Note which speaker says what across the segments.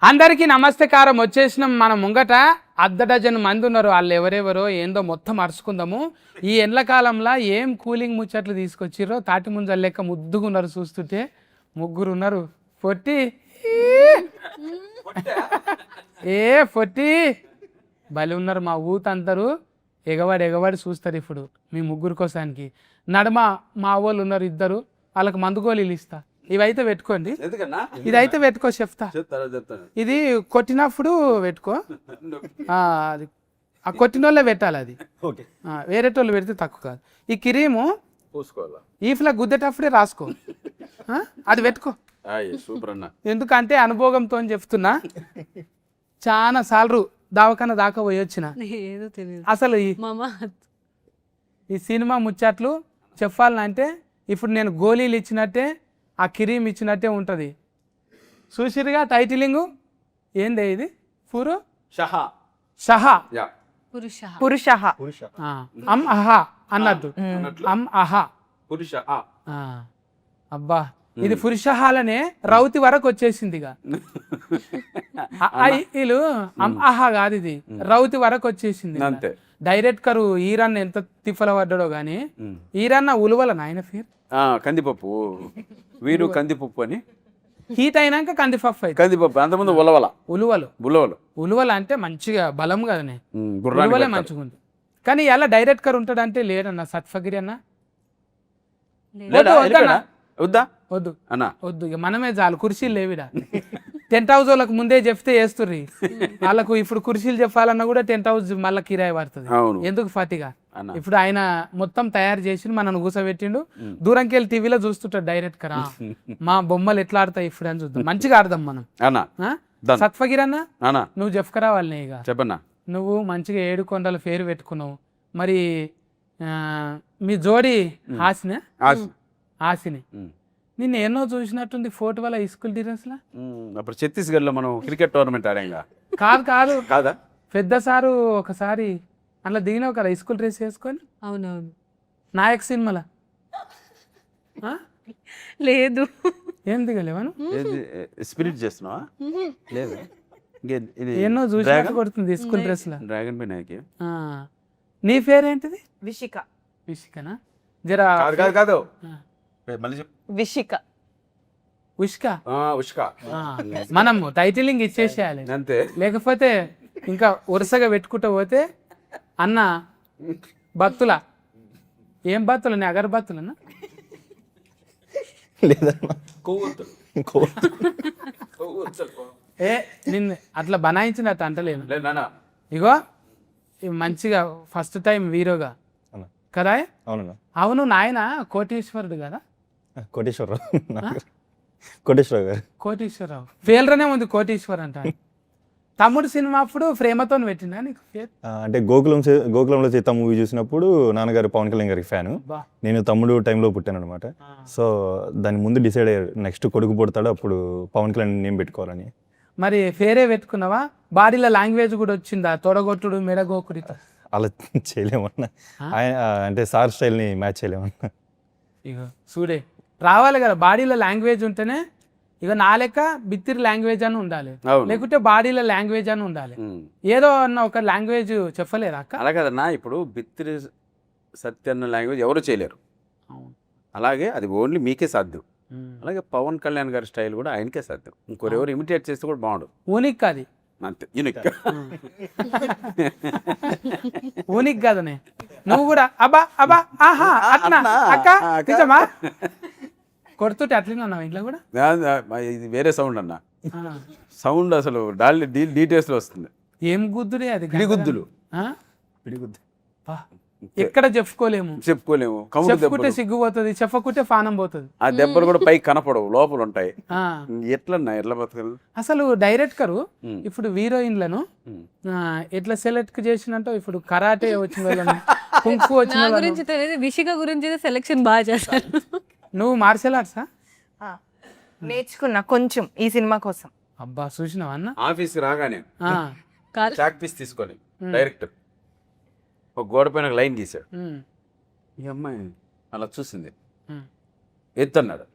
Speaker 1: అందరికీ నమస్తకారం. వచ్చేసినాం మన ముంగట అర్ధ డజన్ మంది ఉన్నారు. వాళ్ళు ఎవరెవరో ఏందో మొత్తం అరుచుకుందాము. ఈ ఎండ్లకాలంలో ఏం కూలింగ్ ముచ్చట్లు తీసుకొచ్చిర్రో తాటి ముంజలు లెక్క ముద్దుగున్నారు. చూస్తుంటే ముగ్గురు ఉన్నారు. పొట్టి పొట్టి బలి ఉన్నారు. మా ఊత అందరూ ఎగవాడి చూస్తారు ఇప్పుడు మీ ముగ్గురు కోసానికి. నడమ మా వాళ్ళు ఉన్నారు ఇద్దరు, వాళ్ళకి మందు గోళీలు ఇస్తా. ఇవైతే పెట్టుకోండి, ఇదైతే పెట్టుకో చెప్తా. ఇది కొట్టినప్పుడు పెట్టుకో, అది ఆ కొట్టినోళ్ళే పెట్టాలి. అది వేరేటోళ్ళు పెడితే తక్కువ కాదు. ఈ క్రీము ఈఫ్లా గుద్దేటప్పుడే రాసుకో, అది పెట్టుకో. ఎందుకంటే అనుభవంతో చెప్తున్నా. చాలా సార్లు దావకన్నా దాకా పోయి వచ్చిన. అసలు ఈ సినిమా ముచ్చట్లు చెప్పాలంటే ఇప్పుడు నేను గోళీలు ఇచ్చినట్టే ఆ క్రీమ్ ఇచ్చినట్టే ఉంటుంది. చూసిరుగా టైటిలింగు ఏందే ఇది?
Speaker 2: పురుష
Speaker 1: అమ్ అహా అన్నట్టు. అమ్ అహా అబ్బా, ఇది పురుషహాలనే రౌతి వరకు వచ్చేసింది. ఇక వీళ్ళు అమ్ అహా కాదు, ఇది రౌతి వరకు వచ్చేసింది. డైరెక్టర్ ఈరన్న ఎంత తిఫల పడ్డాడో గానీ, ఈరన్న ఉలువల నాయన పేరు
Speaker 3: కందిపప్పు, వీరు కందిపప్పు అని.
Speaker 1: హీట్ అయినాక కందిపప్పు అయితే
Speaker 3: కందిపప్పు, అంతకుముందు ఉలవలు
Speaker 1: అంటే మంచిగా బలం కదనే, ఉలువలే మంచిగా ఉంది. కానీ ఎలా డైరెక్టర్ ఉంటాడంటే లేడన్న సత్ఫగిరి అన్న. వద్దు
Speaker 3: అన్నా,
Speaker 1: వద్దు, ఇక మనమే చాలు. కుర్చీలు లేవిడా. టెంట్ హౌస్ వాళ్ళకి ముందే చెప్తే వేస్తుర్రి. వాళ్ళకు ఇప్పుడు కుర్చీలు చెప్పాలన్నా కూడా టెంట్ హౌస్ మళ్ళీ కిరాయి పడుతుంది. ఎందుకు ఫాతిగా? ఇప్పుడు ఆయన మొత్తం తయారు చేసి మనను కూసబెట్టిండు. దూరంకి వెళ్ళి టీవీలో చూస్తుంటాడు డైరెక్ట్ గా. మా బొమ్మలు ఎట్లా ఆడతాయి ఇప్పుడు అని చూద్దాం. మంచిగా ఆడదాం మనం. సత్ఫగిర్ అన్న, నువ్వు చెప్పుకరా వాళ్ళని. ఇక చెప్పన్నా, నువ్వు మంచిగా 7 కొండల పేరు పెట్టుకున్నావు. మరి మీ జోడి ఆసిని నిన్ను ఎన్నో చూసినట్టుంది ఫోటో వల్ల స్కూల్ డ్రెస్ లా.
Speaker 3: అప్పుడు ఛత్తీస్గఢ్ లో మనం క్రికెట్ టోర్నమెంట్ ఆడాంగా.
Speaker 1: కాదా పెద్ద సారు ఒకసారి అట్లా దిగినావు కదా స్కూల్ డ్రెస్ వేసుకొని.
Speaker 2: అవునవును,
Speaker 1: నాయక్ సినిమాలా.
Speaker 2: లేదు,
Speaker 1: ఏం దిగలేవను?
Speaker 3: స్పిరిట్ చేస్తున్నావా? లేదు,
Speaker 1: ఎన్నో చూసినట్టు కొడుతుంది స్కూల్ డ్రెస్ లా.
Speaker 3: Dragon by Nayak.
Speaker 1: నీ పేరేంటిది? విషికనా? జరా
Speaker 3: కాదు,
Speaker 1: ఉష్క. మనం టైటిలింగ్ ఇచ్చేసేయాలి అంతే, లేకపోతే ఇంకా వరుసగా పెట్టుకుంటూ పోతే అన్న భక్తుల ఏం భక్తులు అగరబత్తులన్నా నిన్ను అట్లా బనాయించినట్టు అంటలేను. ఇగో మంచిగా ఫస్ట్ టైం హీరోగా కదా. అవును, నాయన కోటీశ్వరుడు కదా. కోటీశ్వరరావు పేర్లోనే ఉంది కోటీశ్వర్ అంట. తమ్ముడు సినిమా అప్పుడు ప్రేమతో పెట్టిందా నీకు పేరు?
Speaker 4: అంటే గోకులంలో సీత మూవీ చూసినప్పుడు నాన్నగారు పవన్ కళ్యాణ్ గారికి ఫ్యాను. నేను తమ్ముడు టైంలో పుట్టాను అనమాట. సో దాని ముందు డిసైడ్ అయ్యారు నెక్స్ట్ కొడుకు పుడతాడు, అప్పుడు పవన్ కళ్యాణ్ నేమ్ పెట్టుకోవాలని.
Speaker 1: మరి పేరే పెట్టుకున్నావా? బాడీలో లాంగ్వేజ్ కూడా వచ్చిందా? తొడగొట్టుడు, మెడగోకుడి
Speaker 4: అలా చేయలేమన్నా, అంటే సార్ స్టైల్ని మ్యాచ్ చేయలేమన్నా.
Speaker 1: ఇక చూడే రావాలి కదా, బాడీలో లాంగ్వేజ్ ఉంటేనే. ఇక నా లెక్క బిత్తిరి లాంగ్వేజ్ అని ఉండాలి, లేకుంటే బాడీలో లాంగ్వేజ్ అని ఉండాలి. ఏదో అన్న ఒక లాంగ్వేజ్ చెప్పలేరు అక్క.
Speaker 3: అలా కదన్నా, ఇప్పుడు బిత్తిరి సత్యన్న లాంగ్వేజ్ ఎవరు చేయలేరు. అలాగే అది ఓన్లీ మీకే సాధ్యం. అలాగే పవన్ కళ్యాణ్ గారి స్టైల్ కూడా ఆయనకే సాధ్యం. ఇంకొరెవరు ఇమిటేట్ చేస్తే కూడా బాగుండు.
Speaker 1: ఊనిక్ అది
Speaker 3: అంతే, యూనిక్.
Speaker 1: ఊనిక్ కదనే నువ్వు కూడా అబ్బా అబ్బా ఆహా అట్లా అక్క నిజమా కొడుతుంటే అట్లనే అన్నావు ఇంట్లో కూడా.
Speaker 3: ఇది వేరే సౌండ్ అన్న, సౌండ్ అసలు డీటెయిల్స్ లో వస్తుంది.
Speaker 1: ఏం గుద్దురే అది?
Speaker 3: పిడిగుద్దులు.
Speaker 1: ఎక్కడ చెప్పుకోలేము. చెప్పుకుంటే సిగ్గుపోతుంది, చెప్పకుంటే ఫానం పోతుంది.
Speaker 3: ఆ దెబ్బలు కూడా పైకి కనపడవు, లోపల ఉంటాయి. ఎట్లా బతకదు
Speaker 1: అసలు డైరెక్టర్. ఇప్పుడు హీరోయిన్లను ఎట్లా సెలెక్ట్ చేసినట్టు, ఇప్పుడు కరాటే వచ్చిన వాళ్ళని, కుంఫు వచ్చిన
Speaker 2: గురించి తెలియదు, విషిక గురించి సెలెక్షన్ బాగా చేస్తారు.
Speaker 1: నువ్వు మార్షల్ ఆర్ట్సా?
Speaker 5: నేర్చుకున్నా కొంచెం ఈ సినిమా కోసం.
Speaker 1: అబ్బా చూసినావా అన్న?
Speaker 3: ఆఫీస్కి రాగానే చాక్ పీస్ తీసుకొని డైరెక్టర్ ఒక గోడ పైన లైన్ గీసాడు. ఈ అమ్మాయి అలా చూసింది, ఎత్తన్నాడు,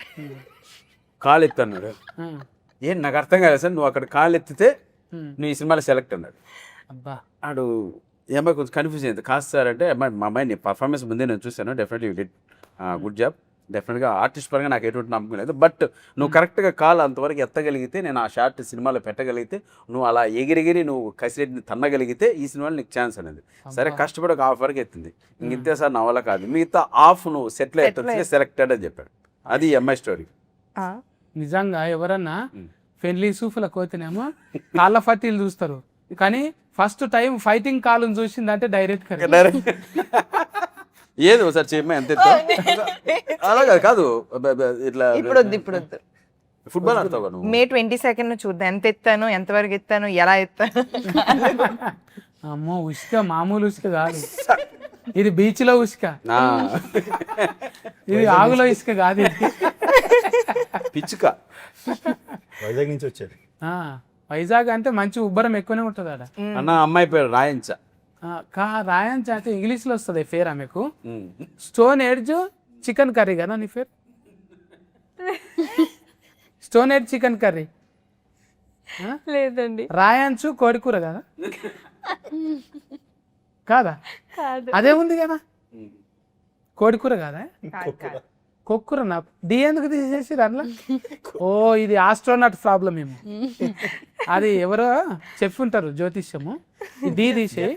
Speaker 3: కాలు ఎత్తన్నాడు, ఏం నాకు అర్థం కాలేదు సార్, నువ్వు అక్కడ కాళ్ళు ఎత్తితే నువ్వు ఈ సినిమాలో సెలెక్ట్ అన్నాడు.
Speaker 1: అబ్బా
Speaker 3: ఆడు ఈ అమ్మాయి కొంచెం కన్ఫ్యూజ్ అయింది. కాదు సార్ అంటే అమ్మాయి మా అమ్మాయి నీ పర్ఫార్మెన్స్ ముందే నేను చూశాను, definitely you did good job, డెఫినెట్గా ఆర్టిస్ట్ పరంగా నాకు ఎటువంటి నమ్మకం లేదు, బట్ నువ్వు కరెక్ట్గా కాలు అంతవరకు ఎత్తగలిగితే, నేను ఆ షార్ట్ సినిమాలో పెట్టగలిగితే, నువ్వు అలా ఎగిరిగిరి నువ్వు కసిరెడ్డిని తన్నగలిగితే ఈ సినిమాలో నీకు ఛాన్స్ అనేది. సరే కష్టపడి ఒక హాఫ్ వరకు ఎత్తింది, ఇంతే సార్ నా వల్ల కాదు, మిగతా హాఫ్ నువ్వు సెటిల్ అయితే సెలెక్టెడ్ అని చెప్పాడు. అది ఈ అమ్మాయి స్టోరీ.
Speaker 1: నిజంగా ఎవరన్నా పెళ్లి సూఫుల కోతనేమో కాళ్ళ ఫట్టీలు చూస్తారు, కానీ ఫస్ట్ టైం ఫైటింగ్ కాళ్ళను చూసిందంటే డైరెక్ట్
Speaker 3: ఏది ఒకసారి చేయమ్మా ఎంత ఎత్తు? అలా కాదు ఇట్లా
Speaker 5: ఇప్పుడు వద్దు
Speaker 3: ఫుట్బాల్ ఆడతావు నువ్వు.
Speaker 5: మే 22 చూద్దాం, ఎంత ఎత్తాను, ఎంతవరకు ఎత్తాను, ఎలా ఎత్తాను.
Speaker 1: అమ్మో ఉసుక మామూలు ఉసుక కాదు, ఇది బీచ్ లో ఉసుక, ఇది ఆగులో ఇసుక కాదు, ఇది
Speaker 3: పిచ్చుక.
Speaker 4: వైజాగ్ నుంచి వచ్చారు.
Speaker 1: వైజాగ్ అంటే మంచి ఉబ్బరం ఎక్కువనే ఉంటుంది ఆడ.
Speaker 3: అన్న అమ్మాయి పేరు రాయించ.
Speaker 1: రాయన్ అంటే ఇంగ్లీష్ లో వస్తుంది పేరు ఆమెకు. స్టోన్ ఎడ్జ్ చికెన్ కర్రీ కదా నీ పేరు? స్టోన్ ఎడ్జ్ చికెన్ కర్రీ
Speaker 2: లేదండి.
Speaker 1: రాయాంచు కోడికూర కదా కాదా? అదే ఉంది కదా కోడికూర కదా? కొక్కుర నా డి ఎందుకు తీసేసి అందులో? ఓ ఇది ఆస్ట్రోనాట్ ప్రాబ్లం ఏమో, అది ఎవరో చెప్పుంటారు జ్యోతిష్యము, డి తీసేయి.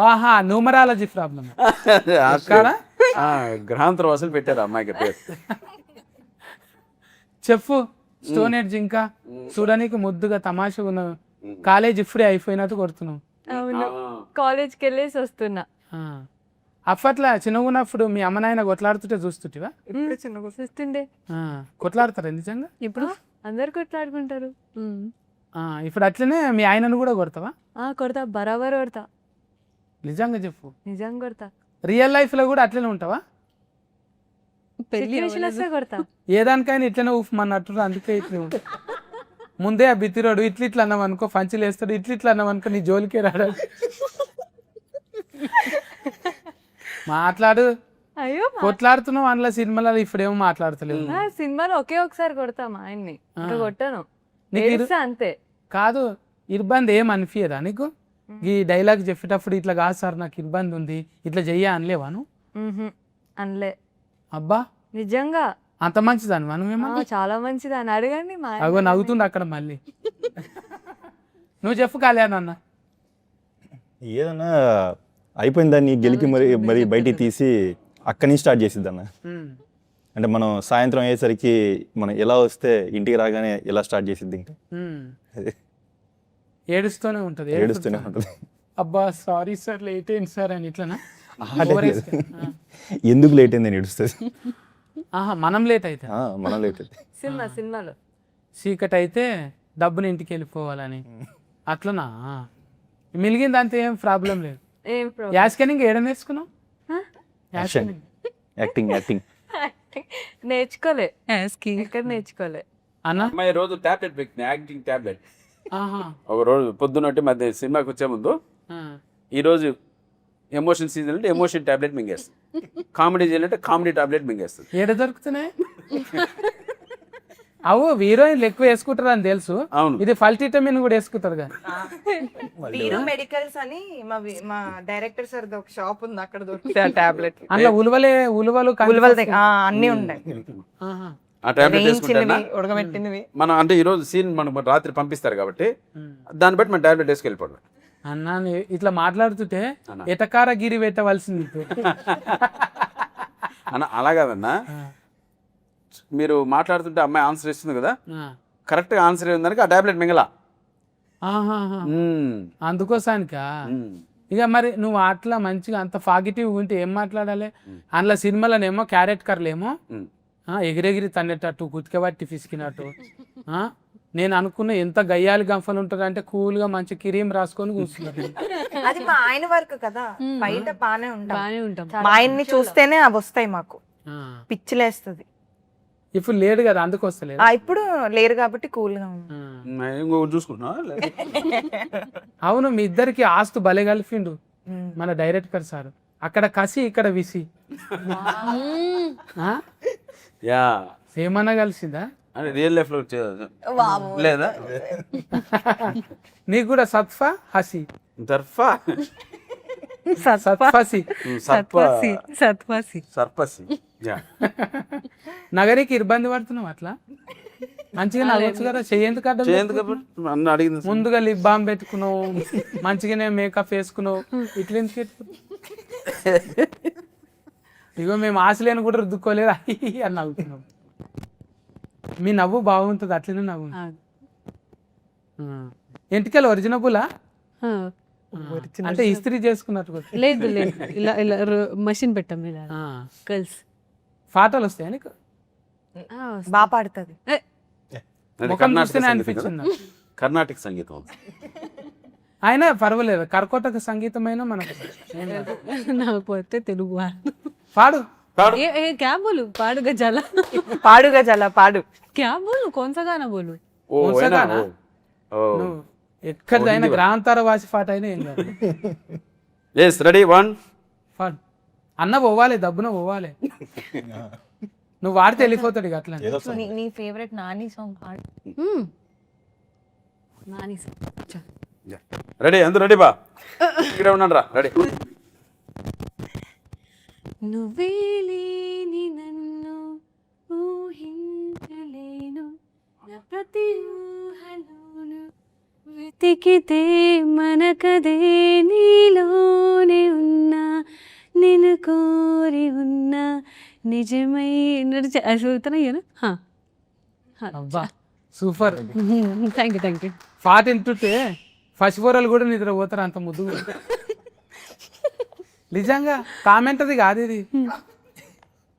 Speaker 1: ఆహా న్యూమరాలజీ ప్రాబ్లం
Speaker 3: గ్రహాంతర వసూలు పెట్టారు అమ్మాయికి పేరు.
Speaker 1: చెప్పు. స్టోన్ ఎడ్జ్ ఇంకా చూడడానికి ముద్దుగా తమాషగా ఉన్న కాలేజ్ ఇప్పుడే అయిపోయినట్టు కొడుతున్నావు.
Speaker 2: అవును, కాలేజ్కి వెళ్ళేసి వస్తున్నా.
Speaker 1: అప్పట్లో చిన్నగా ఉన్నప్పుడు మీ అమ్మ నాయన కొట్లాడుతుంటే చూస్తుంటివా?
Speaker 2: చూస్తుండే.
Speaker 1: కొట్లాడతారా నిజంగా?
Speaker 2: ఇప్పుడు అందరు కొట్లాడుకుంటారు.
Speaker 1: ఇప్పుడు అట్లనే మీ ఆయనను కూడా కొడతావా?
Speaker 2: కొడతా, బరాబర్ కొడతా.
Speaker 1: నిజంగా చెప్పు.
Speaker 2: నిజంగా కొడతా.
Speaker 1: రియల్ లైఫ్ లో కూడా అట్లనే ఉంటావా?
Speaker 2: సిచ్యువేషన్ వస్తే కొడతా.
Speaker 1: ఏదానికైనా ఇట్లనే ఊఫమన్నట్టు, అందుకే ఇట్లా ఉంటా. ముందే ఆ బిత్తిరోడు ఇట్లా అన్నాం అనుకో పంచులు వేస్తాడు, ఇట్లా అన్నాం అనుకో నీ జోలికే రాడు. మాట్లాడు.
Speaker 2: అయ్యో
Speaker 1: కొట్లాడుతున్నావు అందులో సినిమాలో, ఇప్పుడేమో మాట్లాడతలేవు.
Speaker 2: సినిమాలో ఒకే ఒకసారి కొడతా మా ఆయన్ని, ఇంకా కొట్టాను అంతే.
Speaker 1: కాదు ఇబ్బంది ఏం అనిపించదా నీకు? ఈ డైలాగ్ చెప్పేటప్పుడు ఇట్లా కాదు సార్ నాకు ఇబ్బంది ఉంది ఇట్లా చెయ్యా అనలేవా నువ్వు?
Speaker 2: అనలే.
Speaker 1: అబ్బా
Speaker 2: నిజంగా
Speaker 1: అంత మంచిదాని మనమేమో.
Speaker 2: చాలా మంచిది అని అడగండి. మా
Speaker 1: అగో నవ్వుతుంది అక్కడ మళ్ళీ. నువ్వు చెప్పు కళ్యాణ్ అన్న.
Speaker 4: ఏదన్నా అయిపోయిన దాన్ని గెలికి మరి బయటికి తీసి అక్కడి నుంచి స్టార్ట్ చేసిద్ది అన్న. అంటే మనం సాయంత్రం అయ్యేసరికి మనం ఎలా వస్తే ఇంటికి రాగానే ఎలా స్టార్ట్ చేసిద్ది, ఇంకా
Speaker 1: ఏడుస్తూనే ఉంటుంది. అబ్బా సారీ సార్ లేట్ అయింది సార్ అని ఇట్లనా?
Speaker 4: ఎందుకు లేట్ అయింది అని ఏడుస్తుంది.
Speaker 1: మనం లేట్ అయితే
Speaker 4: మనం లేట్ అయితే
Speaker 2: సినిమాలో
Speaker 1: చీకటి అయితే డబ్బుని ఇంటికి వెళ్ళిపోవాలని అట్లనా? మిలిగింది అంతే, ఏం ప్రాబ్లం లేదు. యాస్కెనింగ్ ఏడ నేర్చుకున్నావు?
Speaker 4: యాక్టింగ్
Speaker 2: నేర్చుకోలే, ఎక్కడ నేర్చుకోలే
Speaker 1: అన్న.
Speaker 3: అమ్మాయి రోజు టాబ్లెట్ పెట్టింది, యాక్టింగ్ టాబ్లెట్. ఒక రోజు పొద్దున్నట్టు మధ్య సినిమాకి వచ్చే ముందు ఈరోజు ఎమోషన్ సీజన్ అంటే ఎమోషన్ టాబ్లెట్ మింగేస్తుంది, కామెడీ చేయాలంటే కామెడీ టాబ్లెట్ మింగేస్తుంది.
Speaker 1: ఏడ దొరుకుతున్నాయి అవు? హీరోయిన్లు ఎక్కువ వేసుకుంటారు అని తెలుసు, ఇది ఫల్టిటమిన్ కూడా వేసుకుంటారు కదా.
Speaker 5: వీరు మెడికల్స్ అని మా డైరెక్టర్ సార్ ఒక షాప్ ఉంది, అక్కడ దొరుకుతాయి టాబ్లెట్.
Speaker 1: అందులో ఉలువలు
Speaker 5: అన్ని ఉన్నాయి.
Speaker 3: ఆ టాబ్లెట్ వేసుకుంటా
Speaker 5: ఉడకబెట్టినవి
Speaker 3: మనం, అంటే ఈరోజు సీన్ మనకు రాత్రి పంపిస్తారు కాబట్టి దాన్ని బట్టి మనం టాబ్లెట్ వేసుకెళ్ళిపోవడం.
Speaker 1: అన్నా ఇట్లా మాట్లాడుతుంటే ఎటకార గిరి పెట్టవలసింది.
Speaker 3: అన్న అలా కాదన్నా, మీరు మాట్లాడుతుంటే అమ్మాయి ఆన్సర్ ఇస్తుంది కదా, కరెక్ట్గా ఆన్సర్ ఏందనికి ఆ టాబ్లెట్ మింగలా.
Speaker 1: అందుకోసానికా? ఇక మరి నువ్వు అట్లా మంచిగా అంత పాజిటివ్ ఉంటే ఏం మాట్లాడాలి? అందులో సినిమాలోనేమో క్యారెట్ కర్లేమో ఎగిరెగిరి తన్నేటట్టు కుతికబట్టి పిసికినట్టు. నేను అనుకున్న ఎంత గయ్యాలి గంఫలు ఉంటుంది అంటే కూల్గా మంచి క్రీమ్ రాసుకొని కూర్చున్నారు.
Speaker 5: అది మా ఆయన వర్క్ కదా, బయట బానే
Speaker 2: ఉంటాం.
Speaker 5: మా ఆయన్ని చూస్తేనే అవి వస్తాయి, మాకు పిచ్చిలేస్తుంది.
Speaker 1: ఇప్పుడు లేడు కదా అందుకు వస్తలేదు.
Speaker 5: ఇప్పుడు లేరు కాబట్టి కూల్ గా
Speaker 3: చూసుకుంటున్నా.
Speaker 1: అవును మీ ఇద్దరికి ఆస్తు భలే కలిపిండు మన డైరెక్టర్ సార్. అక్కడ కసి ఇక్కడ విసి ఆ?
Speaker 3: యా
Speaker 1: ఏమన్నా కలిసిందా
Speaker 3: అంటే రియల్ లైఫ్ లో లేదా
Speaker 1: నీకు కూడా సత్ఫా హసి
Speaker 3: దర్ఫా
Speaker 1: సత్ఫసి
Speaker 3: సర్పసి యా
Speaker 1: నగరికి ఇబ్బంది పడుతున్నావు అట్లా మంచిగా నవ్వచ్చు కదా చెయ్యేందుకు అడ్డం
Speaker 3: చేయందుకు అన్న అడిగింది
Speaker 1: ముందుగా లిప్ బామ్ పెట్టుకున్నావు మంచిగానే మేకప్ వేసుకున్నావు ఇట్లా ఎందుకు పెట్టుకున్నావు? ఇగో మేము ఆశలేని కూడా రుద్దుకోలేదు అని నవ్వుతున్నాం. మీ నవ్వు బాగుంటుంది అట్లనే నవ్వు. ఎంటికలు ఒరిజినబులా అంటే ఇస్త్రీ చేసుకున్నట్టు కూడా.
Speaker 6: లేదు లేదు ఇలా ఇలా మషిన్ పెట్టాం ఇలా గర్ల్స్
Speaker 1: పాటలు వస్తాయా నీకు?
Speaker 5: బాగా పాడుతుంది.
Speaker 3: అది
Speaker 1: ముఖం
Speaker 3: కర్ణాటక
Speaker 1: చూస్తేనే
Speaker 3: సంగీతం
Speaker 1: అనిపించింది
Speaker 3: కదా? కర్ణాటక సంగీతం
Speaker 1: అయినా పర్వాలేదు, కర్కోటక సంగీతమైన మనకు
Speaker 6: నాకు పోతే తెలుగు
Speaker 1: పాడు.
Speaker 6: क्या बोलू पाड़ू गजाला
Speaker 5: పాడుగా జల పాడు.
Speaker 6: क्या बोलू कौन सा गाना बोलू
Speaker 3: ఓ ఏనా?
Speaker 1: గానా?
Speaker 3: ఓ
Speaker 1: నువ్వు ఎక్కడైనా గ్రాంతార వాసి పాట అయినా ఏం కాదు.
Speaker 3: ఎస్ రెడీ 1
Speaker 1: పాడు. అన్న పోవాలి, దబ్బున పోవాలి. నువ్వు వాడితే వెళ్ళిపోతాడు ఇక అట్లా.
Speaker 5: నీ ఫేవరెట్ నాని సాంగ్ పాడు.
Speaker 6: नानी से
Speaker 3: రెడీ అందరూ రెడీ బా ఇక్కడ ఉన్నాడు రా రెడీ
Speaker 6: నువ్వే లేని నన్ను ఊహించలేను నా ప్రతి ఊహలోను వెతికితే మనకదే నీలోనే ఉన్నా నిన్ను కోరి ఉన్నా నిజమై చదువుతున్నాను
Speaker 1: అబ్బా సూపర్.
Speaker 6: థ్యాంక్ యూ
Speaker 1: పాట వింటుంటే పసిపోరలు కూడా నిద్ర పోతారు అంత ముద్దుగా. నిజంగా కామెంట్ అది కాదు, ఇది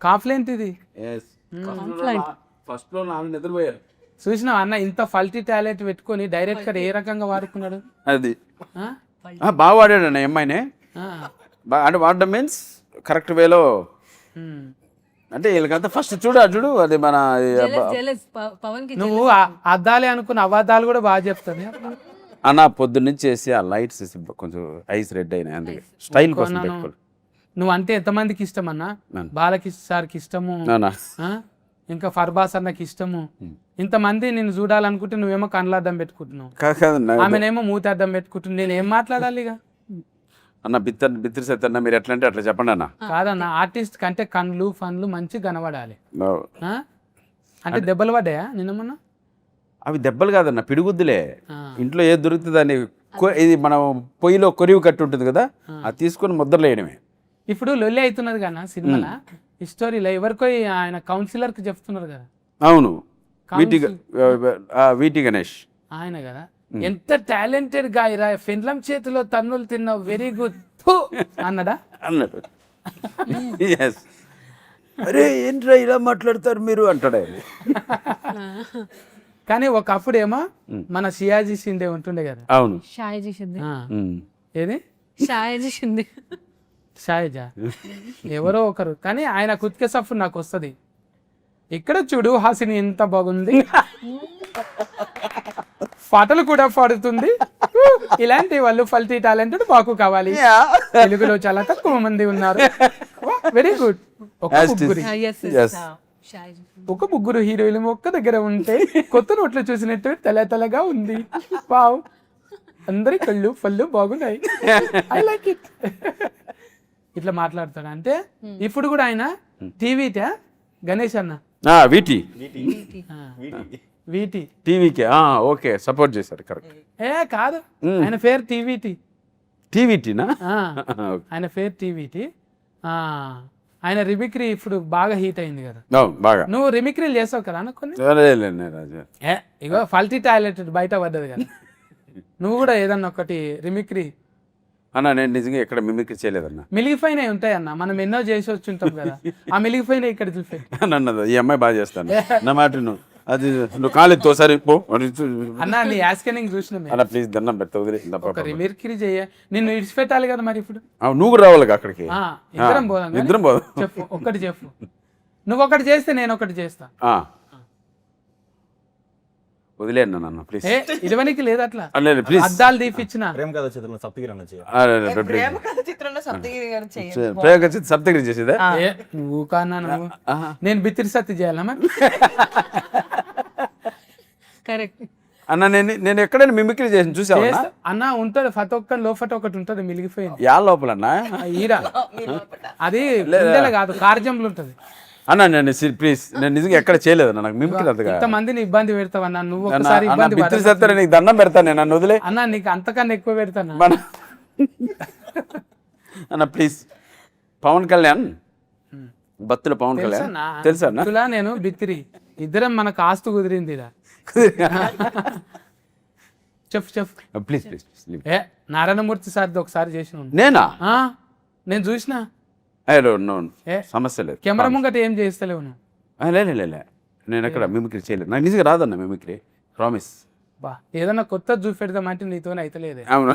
Speaker 1: కాంప్లైంట్ ఇది.
Speaker 3: ఫస్ట్ లో నాలుగు నిద్రపోయారు.
Speaker 1: చూసినావు అన్న ఇంత ఫల్టీ టాలెంట్ పెట్టుకొని డైరెక్టర్ ఏ రకంగా వాడుకున్నాడు.
Speaker 3: అది
Speaker 1: ఆ?
Speaker 3: బాగా వాడాడు అన్న అమ్మాయిని.
Speaker 1: ఆ.
Speaker 3: అంటే వాడడం మీన్స్ కరెక్ట్ వేలో.
Speaker 1: ఉమ్.
Speaker 3: అంటే వీళ్ళకంతా ఫస్ట్ చూడు అది మన
Speaker 6: పవన్ కి
Speaker 1: నువ్వు అద్దాలే అనుకున్న అబద్ధాలు కూడా బాగా చెప్తాను.
Speaker 3: అన్న పొద్దున్నుంచి వేసి ఆ లైట్స్ వేసి కొంచెం ఐస్ రెడ్ అయినాయి, అందుకే స్టైల్ కోసం పెట్టుకోవాలి.
Speaker 1: నువ్వు అంటే ఎంతమందికి ఇష్టం అన్న? బాలకిష్ సార్కి ఇష్టము,
Speaker 3: అవునా?
Speaker 1: ఆ? ఇంకా ఫర్బాస్ అన్నకి ఇష్టము. ఇంతమంది నేను చూడాలనుకుంటే నువ్వేమో కళ్ళద్దం పెట్టుకుంటున్నావు,
Speaker 3: కాదన్న
Speaker 1: ఆమెనేమో మూతి అద్దం పెట్టుకుంటున్నావు. నేను ఏం మాట్లాడాలి ఇక?
Speaker 3: అన్న బిత్తిరి సత్తన్న మీరు ఎట్లా అంటే అట్లా చెప్పండి అన్న.
Speaker 1: కాదన్న, ఆర్టిస్ట్ కంటే కళ్ళు ఫన్లు మంచిగా కనబడాలి.
Speaker 3: No.
Speaker 1: ఆ? అంటే దెబ్బలు పడ్డాయా నిన్న మొన్న?
Speaker 3: అవి దెబ్బలు కాదన్న పిడిగుద్దులే.
Speaker 1: ఆ.
Speaker 3: ఇంట్లో ఏది దొరుకుతుంది అని ఇది మనం పొయ్యిలో కొరివి కట్టు ఉంటుంది కదా, అది తీసుకొని ముద్రలు వేయడమే.
Speaker 1: ఇప్పుడు లొల్లి అవుతున్నది కదా సినిమాలో, ఈ స్టోరీలో ఎవరికో ఆయన కౌన్సిలర్కి చెప్తున్నారు కదా.
Speaker 3: అవును, వీటి గణేష్
Speaker 1: ఆయన కదా, ఎంత టాలెంటెడ్ గాయరా, ఫిన్లం చేతిలో తన్నులు తిన్నావు, వెరీ గుడ్ అన్నడా
Speaker 3: అన్నాడు. Yes. అరే ఏంట్రా ఇలా మాట్లాడతారు మీరు అంటాడే.
Speaker 1: కానీ ఒకప్పుడు ఏమో మన సియాజీ షిండే ఉంటుండే కదా.
Speaker 3: అవును.
Speaker 6: షాయజీ షిందే
Speaker 1: ఆ. ఏది
Speaker 6: షాయజీ షిందే
Speaker 1: షాయిజా ఎవరో ఒకరు, కానీ ఆయన కుత్కే సఫ్ నాకు వస్తుంది. ఇక్కడ చూడు హాసిని ఎంత బాగుంది, పాటలు కూడా పాడుతుంది. ఇలాంటి వాళ్ళు ఫల్టీ టాలెంటెడ్ మాకు కావాలి. తెలుగులో చాలా తక్కువ మంది ఉన్నారు. Very good. ఒక ముగ్గురు హీరోయిన్ ఒక్క దగ్గర ఉంటే కొత్త నోట్లు చూసినట్టు తెల్లగా ఉంది. వావ్, అందరి కళ్ళు పళ్ళు బాగున్నాయి. I like it. ఇట్లా మాట్లాడతాడు అంటే ఇప్పుడు కూడా ఆయన టీవీటా గణేష్ అన్న
Speaker 3: వీటి
Speaker 1: వీటి
Speaker 3: టీవీకి ఓకే సపోర్ట్ చేశారు కరెక్ట్.
Speaker 1: ఏ కాదు, ఆయన పేరు టీవీటీ.
Speaker 3: టీవీటీనా?
Speaker 1: ఆయన పేరు టీవీటీ. ఆయన రిమిక్రీ ఇప్పుడు బాగా హీట్ అయింది కదా.
Speaker 3: బాగా.
Speaker 1: నువ్వు రిమిక్రీలు చేసావు కదా అన్న కొన్ని.
Speaker 3: రాజు
Speaker 1: ఇగో ఫల్టీ టాలెంటెడ్ బయట పడ్డది కదా. నువ్వు కూడా ఏదన్నా ఒకటి రిమిక్రీ
Speaker 3: అన్న. నేను నిజంగా ఎక్కడ మిమిక్రీ చేయలేదన్న.
Speaker 1: మిలిగిపోయినవి ఉంటాయన్న, మనం ఎన్నో చేసి వచ్చి ఉంటాం కదా. ఆ మిలిగిపోయినవి ఇక్కడ చూపే
Speaker 3: నన్నది ఈ అమ్మాయి బాగా చేస్తాను నా మాట నువ్వు అది నువ్వు కాలేదు తోసారి పో
Speaker 1: అన్న. నీ యాస్కెనింగ్ చూసిన
Speaker 3: అన్న ప్లీజ్ దండం పెడతా
Speaker 1: ఒక రిమిక్రీ చేయ, నిన్ను ఇడిచిపెట్టాలి కదా మరి. ఇప్పుడు
Speaker 3: నువ్వు కూడా రావాలి అక్కడికి.
Speaker 1: ఇద్దరం పోదాం.
Speaker 3: ఇద్దరం పోదాం.
Speaker 1: చెప్పు ఒకటి చెప్పు. నువ్వు ఒకటి చేస్తే నేను ఒకటి చేస్తా.
Speaker 3: వదిలేను నన్ను ప్లీజ్.
Speaker 1: ఏ ఇరవనికి లేదు అట్లా
Speaker 3: ప్లీజ్
Speaker 1: అద్దాలు తీపిచ్చిన
Speaker 4: ప్రేమ కథ చిత్రంలో సప్తగిరి అన్న చేయాలి.
Speaker 5: ప్రేమ కథ చిత్రంలో సప్తగిరి గారు చేయండి.
Speaker 3: ప్రయోగ సప్తగిరి చేసేదా?
Speaker 1: ఏ నువ్వు కానా నువ్వు నేను బిత్తిరి సత్తి చేయాలా మరి?
Speaker 6: కరెక్ట్.
Speaker 3: అన్న నేను ఎక్కడైనా మిమిక్రీ చేసి చూసావా?
Speaker 1: చేస్తా. అన్న ఉంటది ఫత ఒక్క లోఫట ఒకటి ఉంటది మిలిగిపోయింది
Speaker 3: యా లోపలన్నా
Speaker 1: ఈరా అది గుండెలో కాదు కార్జంలో ఉంటది.
Speaker 3: అన్న నేను ప్లీజ్ నేను నిజంగా ఎక్కడ చేయలేదు అన్న, నాకు మిమిక్రీ అంతగా.
Speaker 1: ఇంత మందిని ఇబ్బంది పెడతావన్నా నువ్వు ఒకసారి ఇబ్బంది
Speaker 3: బిత్తిరి సత్తారా నీకు దండం పెడతాను నేను, నన్ను వదిలే
Speaker 1: అన్న నీకు అంతకన్నా ఎక్కువ పెడతాను
Speaker 3: అన్న ప్లీజ్. పవన్ కళ్యాణ్ బత్తుల పవన్ కళ్యాణ్ తెలుసా అన్న?
Speaker 1: తులా నేను బిత్తిరి ఇద్దరం మనకు ఆస్తు కుదిరింది ఇరా. చెప్పు
Speaker 3: ప్లీజ్ ప్లీజ్ ప్లీజ్.
Speaker 1: ఏ నారాయణమూర్తి సార్ది ఒకసారి చేసిన
Speaker 3: నేనా?
Speaker 1: నేను చూసిన
Speaker 3: నో
Speaker 1: ఏ
Speaker 3: సమస్య లేదు.
Speaker 1: కెమెరా ముంగట ఏం చేస్తలేవు నువ్వు.
Speaker 3: లే నేను ఎక్కడ మిమిక్రీ చేయలేదు, నాకు నిజంగా రాదన్న మిమిక్రీ, ప్రామిస్.
Speaker 1: బా ఏదన్నా కొత్త చూపెడదామంటే నీతోనే అయితలేదే.
Speaker 3: అవును.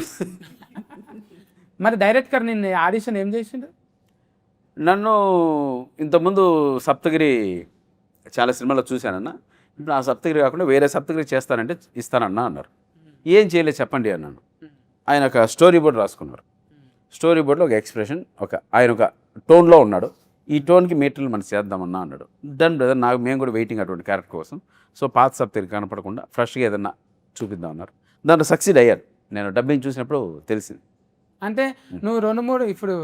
Speaker 1: మరి డైరెక్టర్ నిన్న ఆడిషన్ ఏం చేసిండు?
Speaker 3: నన్ను ఇంతకుముందు సప్తగిరి చాలా సినిమాలో చూశానన్న, ఇప్పుడు ఆ సప్తగిరి కాకుండా వేరే సప్తగిరి చేస్తానంటే ఇస్తానన్నా అన్నారు. ఏం చేయలేదు చెప్పండి అన్నాను. ఆయన ఒక స్టోరీ బోర్డ్ రాసుకున్నారు. స్టోరీ బోర్డులో ఒక ఎక్స్ప్రెషన్ ఆయన ఒక టోన్లో ఉన్నాడు, ఈ టోన్కి మెటీరియల్ మనం చేద్దామన్నా అన్నాడు. డన్ బ్రదర్, మేము కూడా వెయిటింగ్ అటువంటి క్యారెక్టర్ కోసం. సో పాత సప్తగిరి కనపడకుండా ఫ్రెష్గా ఏదన్నా చూపిద్దాం అన్నారు. దాంట్లో సక్సీడ్ అయ్యారు. నేను డబ్బింగ్ చూసినప్పుడు తెలిసింది.
Speaker 1: అంటే నువ్వు 2-3 ఇప్పుడు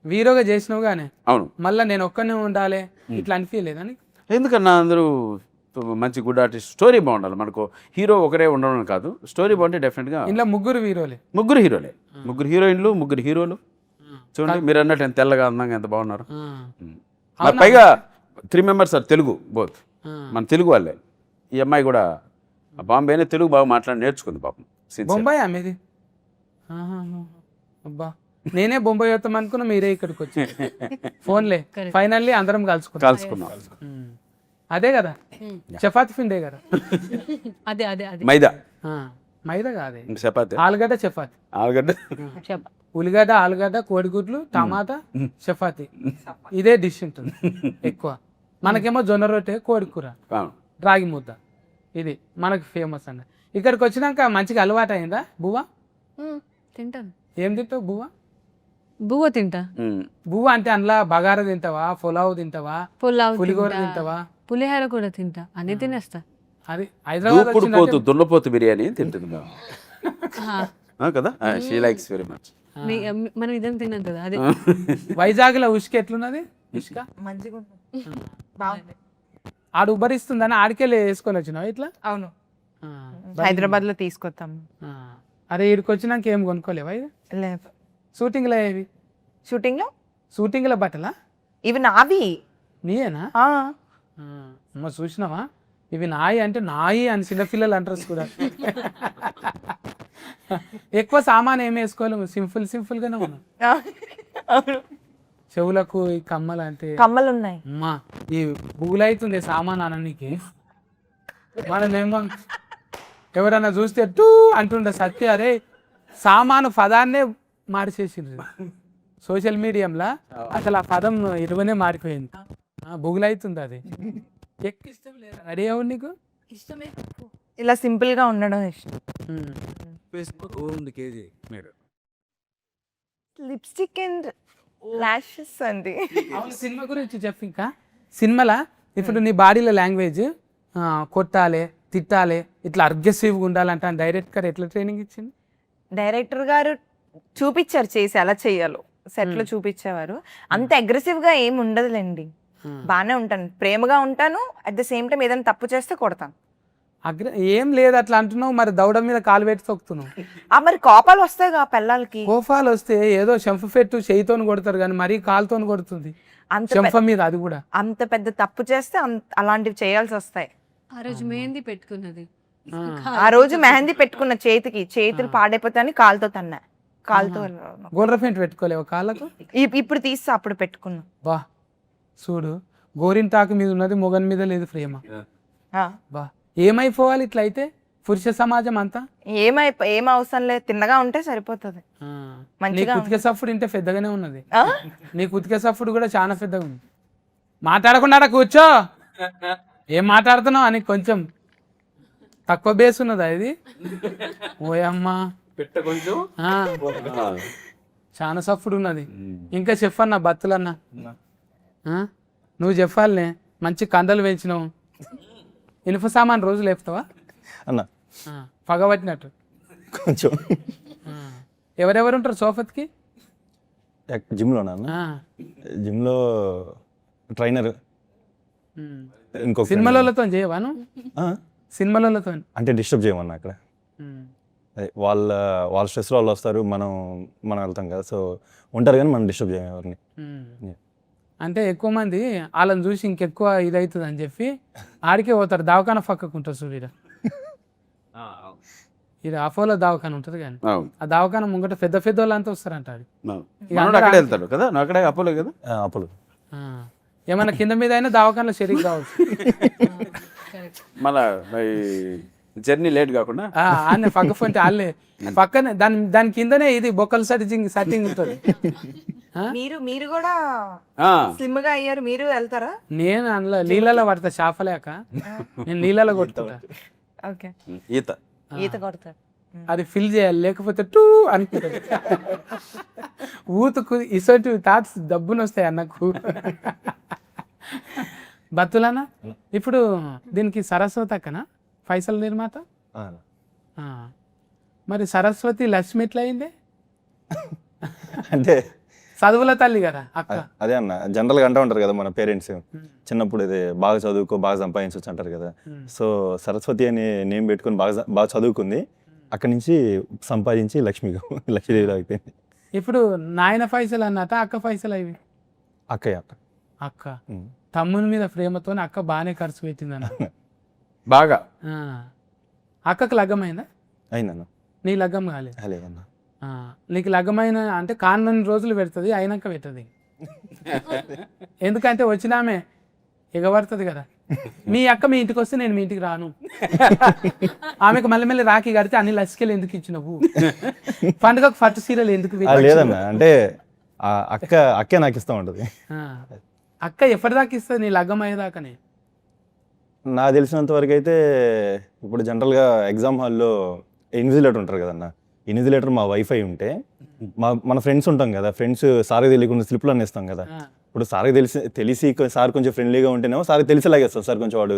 Speaker 1: హీరోగా చేసినావు కానీ
Speaker 3: అవును,
Speaker 1: మళ్ళీ నేను ఒక్కనే ఉండాలి ఇట్లా అనిపించలేదని.
Speaker 3: ఎందుకన్నా అందరూ మంచి గుడ్ ఆర్టిస్ట్, స్టోరీ బాగుండాలి. మనకు హీరో ఒకరే ఉండడం కాదు, స్టోరీ బాగుంటే డెఫినెట్గా.
Speaker 1: ఇంట్లో 3 హీరోలే,
Speaker 3: 3 హీరోలే, 3 హీరోయిన్లు, 3 హీరోలు. చూడండి మీరు అన్నట్టు ఎంత తెల్లగా అందంగా ఎంత బాగున్నారు. మరి పైగా 3 మెంబర్స్ ఆర్ తెలుగు బోత్, మన తెలుగు వాళ్ళే. ఈ అమ్మాయి కూడా బాంబేనే తెలుగు బాగా మాట్లాడి నేర్చుకుంది పాపం.
Speaker 1: బొంబాయి అమ్మేది. అబ్బా నేనే బొంబాయి వస్తాం అనుకున్నా, మీరే ఇక్కడికి వచ్చి ఫోన్లే ఫైనల్లీ అందరం
Speaker 3: కలుసుకున్నాం.
Speaker 1: అదే కదా చపాతి పిండే కదా.
Speaker 6: అదే అదే అదే
Speaker 3: మైదా
Speaker 1: మైదా కాదే,
Speaker 3: చపాతి,
Speaker 1: ఆలుగడ్డ చపాతి,
Speaker 3: ఆలుగడ్డ,
Speaker 1: ఉల్లిగడ్డ ఆలుగడ్డ కోడిగుడ్లు టమాటా చపాతి, ఇదే డిష్ ఉంటుంది ఎక్కువ. మనకేమో జొన్న రొట్టె కోడి కూర రాగి ముద్ద, ఇది మనకు ఫేమస్ అండి. ఇక్కడికి వచ్చినాక మంచిగా అలవాటు అయిందా బువ్వ?
Speaker 6: తింటాను.
Speaker 1: ఏం తింటావు బువ్వ?
Speaker 6: బువ్వ తింటా.
Speaker 1: బువ్వ అంటే అందులో బగారా తింటావా, పులావ్ తింటావా,
Speaker 6: పులావ్
Speaker 1: పులిగోర తింటావా,
Speaker 6: పులిహోర కూడా తింటా, అన్ని తినేస్తా.
Speaker 1: అది హైదరాబాద్
Speaker 3: దూపుడుపోతు దున్నపోతు బిర్యానీ తింటుంది కదా. She likes very much.
Speaker 6: మనం ఇదని తిన్నాం కదా అదే.
Speaker 1: వైజాగ్ లో ఉష్క ఎట్లున్నది? ఉష్క
Speaker 5: మంచిగా ఉంది, బాగుంది.
Speaker 1: ఆడు ఉబ్బరిస్తుందని ఆడికెళ్ళి వేసుకొని వచ్చినావు ఇట్లా?
Speaker 5: అవును, హైదరాబాద్ లో తీసుకొస్తాం.
Speaker 1: అరే ఇక్కడికి వచ్చినాక ఏం కొనుక్కోలేవా? ఇది
Speaker 5: లేదు.
Speaker 1: షూటింగ్లో ఏవి? షూటింగ్లో బట్టలా
Speaker 5: ఇవి నావి.
Speaker 1: నీయేనా? అమ్మ చూసినావా, ఇవి నాయి అంటే నాయి అని చిన్నపిల్లలు అంటారు కూడా. ఎక్కువ సామాన్ ఏమి వేసుకోలేము, సింపుల్ గానే ఉన్నాం. చెవులకు ఈ కమ్మలు అంటే
Speaker 5: కమ్మలు ఉన్నాయి.
Speaker 1: అమ్మా ఈ బుగులైతుంది సామాన్ అననికి. మనమేమో ఎవరన్నా చూస్తే టూ అంటుండే సత్య, అరే సామాను పదాన్నే మార్చేసిండ్రు సోషల్ మీడియంలో. అసలు ఆ పదం ఇరువనే మారిపోయింది. బుగులైతుంది అది. ఇష్టం లేదు రెడీ అవ్వ నీకు?
Speaker 6: ఇష్టమే,
Speaker 5: ఇలా సింపుల్ గా ఉండడం ఇష్టం. లిప్స్టిక్ అండ్ లాషెస్ అండి.
Speaker 1: సినిమా గురించి చెప్పు. ఇంకా సినిమాలా ఇప్పుడు నీ బాడీలో లాంగ్వేజ్ కొట్టాలి, తిట్టాలి, ఇట్లా అగ్రెసివ్గా ఉండాలంటే డైరెక్టర్ ఎట్లా ట్రైనింగ్ ఇచ్చింది?
Speaker 5: డైరెక్టర్ గారు చూపించారు చేసి ఎలా చెయ్యాలో, సెట్ లో చూపించేవారు. అంత అగ్రెసివ్ గా ఏం ఉండదులేండి, బాగానే ఉంటాను, ప్రేమగా ఉంటాను. అట్ ద సేమ్ టైం ఏదైనా తప్పు చేస్తే కొడతాను.
Speaker 1: ఏం లేదు అట్లా అంటున్నావు, మరి దౌడ మీద కాలు పెట్టి తొక్కుతున్నావు.
Speaker 5: మరి కోపాలు వస్తాయి కా పిల్లలకి.
Speaker 1: కోపాలు వస్తే ఏదో చెంప పెట్టు చేయితోని కొడతారు కానీ మరీ కాలుతోని కొడుతుంది చెంప మీద. అది కూడా
Speaker 5: అంత పెద్ద తప్పు చేస్తే అలాంటివి చేయాల్సి వస్తాయి.
Speaker 6: ఆ రోజు మెహందీ పెట్టుకున్నది,
Speaker 5: ఆ రోజు మెహందీ పెట్టుకున్న చేతులు పాడైపోతాయని కాలుతో తన్నా. కాలుతో
Speaker 1: గోల్ర పెయింట్ పెట్టుకోలేవు కాళ్ళకు?
Speaker 5: ఇప్పుడు తీస్తా, అప్పుడు పెట్టుకున్నా.
Speaker 1: బా చూడు, గోరింటాకు మీద ఉన్నది మొగన్ మీద లేదు ప్రేమ. బా ఏమైపోవాలి ఇట్లా అయితే పురుష సమాజం అంతా?
Speaker 5: ఏం అవసరం లేదు, తిన్నగా ఉంటే సరిపోతుంది.
Speaker 1: నీకు ఉతికే సఫుడు ఇంటే పెద్దగానే ఉన్నది. నీకు ఉతికే సఫుడు కూడా చాలా పెద్దగా ఉంది. మాట్లాడకుండా కూర్చో, ఏం మాట్లాడుతున్నావు అని కొంచెం తక్కువ బేస్ ఉన్నదా ఇది? ఓయమ్మా
Speaker 3: పెట్ట కొంచెం
Speaker 1: ఆ, చాలా సఫ్డ్ ఉన్నది. ఇంకా చెప్పన్నా బత్తులన్నా నువ్వు చెప్పాలనే, మంచి కండలు పెంచినావు. ఇనుప సామాన్ రోజు లేపుతావా?
Speaker 4: అన్న
Speaker 1: పగబట్టినట్టు.
Speaker 4: కొంచెం
Speaker 1: ఆ. ఎవరెవరు ఉంటారు సోఫత్కి?
Speaker 4: జిమ్లోనా అన్న? జిమ్లో ట్రైనర్, ఇంకొక
Speaker 1: సినిమాలతో చేయవాను?
Speaker 4: ఆ?
Speaker 1: సినిమాలతో
Speaker 4: అంటే డిస్టర్బ్ చేయమన్నా అక్కడ. అదే వాళ్ళ స్ట్రెస్లో వాళ్ళు వస్తారు, మనం వెళ్తాం కదా, సో ఉంటారు కానీ మనం డిస్టర్బ్ చేయం ఎవరిని.
Speaker 1: అంటే ఎక్కువ మంది వాళ్ళని చూసి ఇంకెక్కువ ఇదవుతుంది అని చెప్పి ఆడికే పోతారు. దవాఖాన పక్కకు ఉంటుంది సూర్యుడు. ఇది అపోలో దవాఖాన ఉంటుంది కానీ ఆ దవాఖాన ముంగట పెద్ద పెద్ద వాళ్ళంతా వస్తారంట. అది
Speaker 3: అక్కడే వెళ్తాడు కదా, నువ్వు అక్కడే అపోలో కదా.
Speaker 4: అప్పుడు
Speaker 1: ఏమన్నా కింద మీద అయినా దవాఖానలో షరీక్ కావచ్చు.
Speaker 3: మళ్ళా జర్నీ లేట్ కాకుండా
Speaker 1: ఆనే పక్క ఫోన్ వాళ్ళే పక్కనే దాని కిందనే ఇది బొక్కల సెట్టింగ్ ఉంటుంది.
Speaker 5: మీరు కూడా స్లిమ్ గా అయ్యారు, మీరు వెళ్తారా?
Speaker 1: నేను అందులో నీళ్ళలో పడతా, చేపలేక నేను నీళ్ళలో కొట్టుకుంటా.
Speaker 5: ఓకే,
Speaker 3: ఈత
Speaker 5: కొడతారు.
Speaker 1: అది ఫిల్ చేయాలి, లేకపోతే టూ అనుకుంటుంది. ఊతుకు ఇసోటి థాట్స్ దబ్బున వస్తాయి అన్నకు. బతులనా ఇప్పుడు దీనికి సరస్వతి అక్కనా ఫైసల్ నిర్మాత? మరి సరస్వతి లక్ష్మి ఎట్లా అయింది?
Speaker 4: అంటే
Speaker 1: చదువుల తల్లి కదా అక్క.
Speaker 4: అదే అన్న, జనరల్గా అంటూ ఉంటారు కదా మన పేరెంట్స్, చిన్నప్పుడు ఇది బాగా చదువుకో బాగా సంపాదించవచ్చు అంటారు కదా. సో సరస్వతి అని నేమ్ పెట్టుకుని బాగా చదువుకుంది, అక్కడి నుంచి సంపాదించి లక్ష్మీదేవి అయిపోయింది.
Speaker 1: ఇప్పుడు నాయన ఫైసల్ అన్నట, అక్క ఫైసల్ అవి.
Speaker 4: అక్కయ్య
Speaker 1: అక్క తమ్ముని మీద ప్రేమతో అక్క బాగానే ఖర్చు పెట్టిందన్న.
Speaker 3: బాగా.
Speaker 1: అక్కకు లగ్గమైందా?
Speaker 4: అయిందన్న.
Speaker 1: నీ లగ్గం కాలేదు?
Speaker 4: లేదన్న.
Speaker 1: నీకు లగ్గమైన అంటే కాన్నన్ని రోజులు పెడుతుంది, అయినాక పెట్టదు. ఎందుకంటే వచ్చినామే ఎగబడుతుంది కదా. మీ అక్క మీ ఇంటికి వస్తే నేను మీ ఇంటికి రాను. ఆమెకు మళ్ళీ రాఖీ కడితే అన్ని లసికలు ఎందుకు ఇచ్చినవు? పండుగకు పట్టు సీరలు ఎందుకు?
Speaker 4: లేదన్న, అంటే అక్కే నాకు ఇస్తా ఉంటుంది.
Speaker 1: అక్క ఎప్పటిదాకా ఇస్తుంది నీ లగ్గం అయ్యేదాకానే?
Speaker 4: నాకు తెలిసినంత వరకు అయితే ఇప్పుడు జనరల్గా ఎగ్జామ్ హాల్లో ఇన్విజిలేటర్ ఉంటారు కదన్న, ఇన్విజిలేటర్ మా వైఫై ఉంటే మన ఫ్రెండ్స్ ఉంటాం కదా, ఫ్రెండ్స్ సార్కి తెలియకుండా స్లిప్లు అనేస్తాం కదా. ఇప్పుడు సార్కి తెలిసి సార్ కొంచెం ఫ్రెండ్లీగా ఉంటేనేమో సార్కి తెలిసేలాగేస్తాం, సార్ కొంచెం వాడు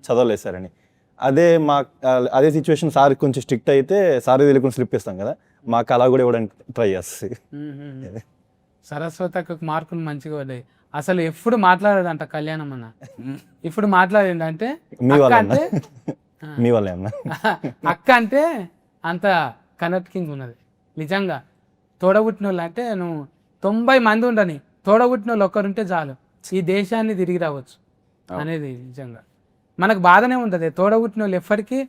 Speaker 4: చదవలేదు సార్ అని. అదే సిచ్యువేషన్ సార్ కొంచెం స్ట్రిక్ట్ అయితే సార్కి తెలియకుండా స్లిప్ ఇస్తాం కదా, మాకు అలా కూడా ఇవ్వడానికి ట్రై చేస్తుంది.
Speaker 1: సరస్వతి అక్కకు మార్కులు మంచిగా పడ్డాయి. అసలు ఎప్పుడు మాట్లాడాడంట కళ్యాణం అన్న, ఇప్పుడు మాట్లాడండి అంటే
Speaker 4: మీ వల్ల అన్న.
Speaker 1: అక్క అంటే అంత కనెక్టింగ్ ఉన్నది నిజంగా. తోడబుట్టిన వాళ్ళు అంటే నువ్వు 90 మంది ఉండని, తోడబుట్టిన వాళ్ళు ఒక్కరుంటే చాలు ఈ దేశాన్ని తిరిగి రావచ్చు అనేది నిజంగా. మనకు బాధనే ఉంటుంది, తోడబుట్టిన వాళ్ళు ఎప్పటికీ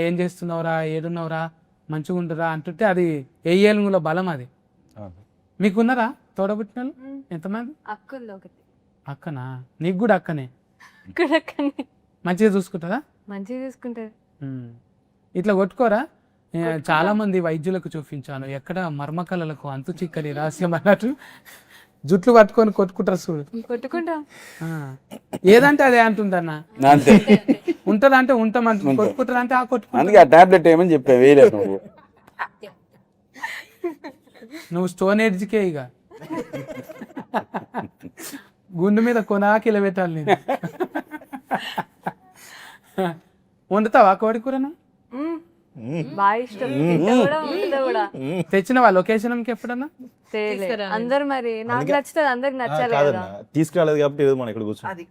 Speaker 1: ఏం చేస్తున్నావురా, ఏడున్నావురా, మంచిగా ఉంటురా అంటుంటే అది ఏళ్ళ బలం. అది మీకున్నారా తోడబుట్టిన వాళ్ళు ఎంతమంది?
Speaker 2: అక్కల్లో ఒకటి.
Speaker 1: అక్కనా? నీకు కూడా అక్కనే? మంచిగా చూసుకుంటుందా?
Speaker 2: మంచిగా చూసుకుంటారు.
Speaker 1: ఇట్లా కొట్టుకోరా? చాలా మంది వైద్యులకు చూపించాను, ఎక్కడ మర్మకళలకు అంతు చిక్కని రహస్యం అన్నట్టు జుట్లు పట్టుకొని కొట్టుకుంటారు చూడు.
Speaker 2: కొట్టుకుంటాం,
Speaker 1: ఏదంటే అదే అంటుందన్న.
Speaker 3: అంతే
Speaker 1: ఉంటదా అంటే ఉంటామంటు, కొట్టుకుంటారా అంటే కొట్టుకుంటా.
Speaker 3: అందుకే ఆ టాబ్లెట్ ఏమని చెప్పా వేయలేదు నువ్వు.
Speaker 1: నువ్వు స్టోన్ ఎడ్జ్కే ఇక గుండు మీద కొనాకిల పెట్టాలి నేను. వండుతావా కోడి కూరను?
Speaker 2: బాగా ఇష్టం. కూడా
Speaker 1: తెచ్చినవా లొకేషన్కి ఎప్పుడన్నా?
Speaker 2: అందరు మరి నాకు నచ్చుతుంది, అందరికి నచ్చాలి కదా.
Speaker 4: తీసుకురాలేదు కాబట్టి మనం ఇక్కడ కూర్చోండి.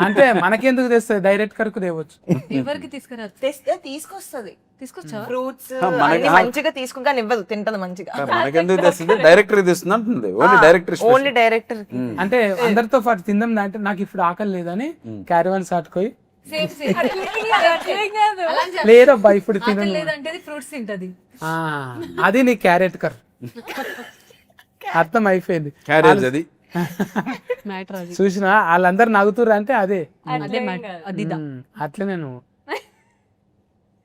Speaker 1: అంటే మనకెందుకు తెస్తుంది, డైరెక్ట్ కరకు తేవచ్చు.
Speaker 6: ఎవరికి తీసుకురా
Speaker 5: తీసుకొస్తుంది,
Speaker 6: తీసుకొచ్చావా?
Speaker 5: ఫ్రూట్స్ మంచిగా తీసుకుంటా ఇవ్వదు, తింటది మంచిగా.
Speaker 3: మనకెందుకు తెస్తుంది, డైరెక్టర్ తెస్తుంది అంటుంది.
Speaker 5: Only director.
Speaker 1: అంటే అందరితో పాటు తిందాం అంటే నాకు ఇప్పుడు ఆకలి లేదని క్యారవాన్ సాటుకోయి లేదబ్బా ఇప్పుడు
Speaker 6: లేదంటే ఫ్రూట్స్ తింటది.
Speaker 1: అది నీ క్యారెట్ కర్ అర్థం అయిపోయింది.
Speaker 3: క్యారేజ్ అది
Speaker 6: మ్యాటర్ అది.
Speaker 1: చూసినా వాళ్ళందరు నవ్వుతుర్రు అంటే అదే
Speaker 6: అది
Speaker 1: అట్లే. నేను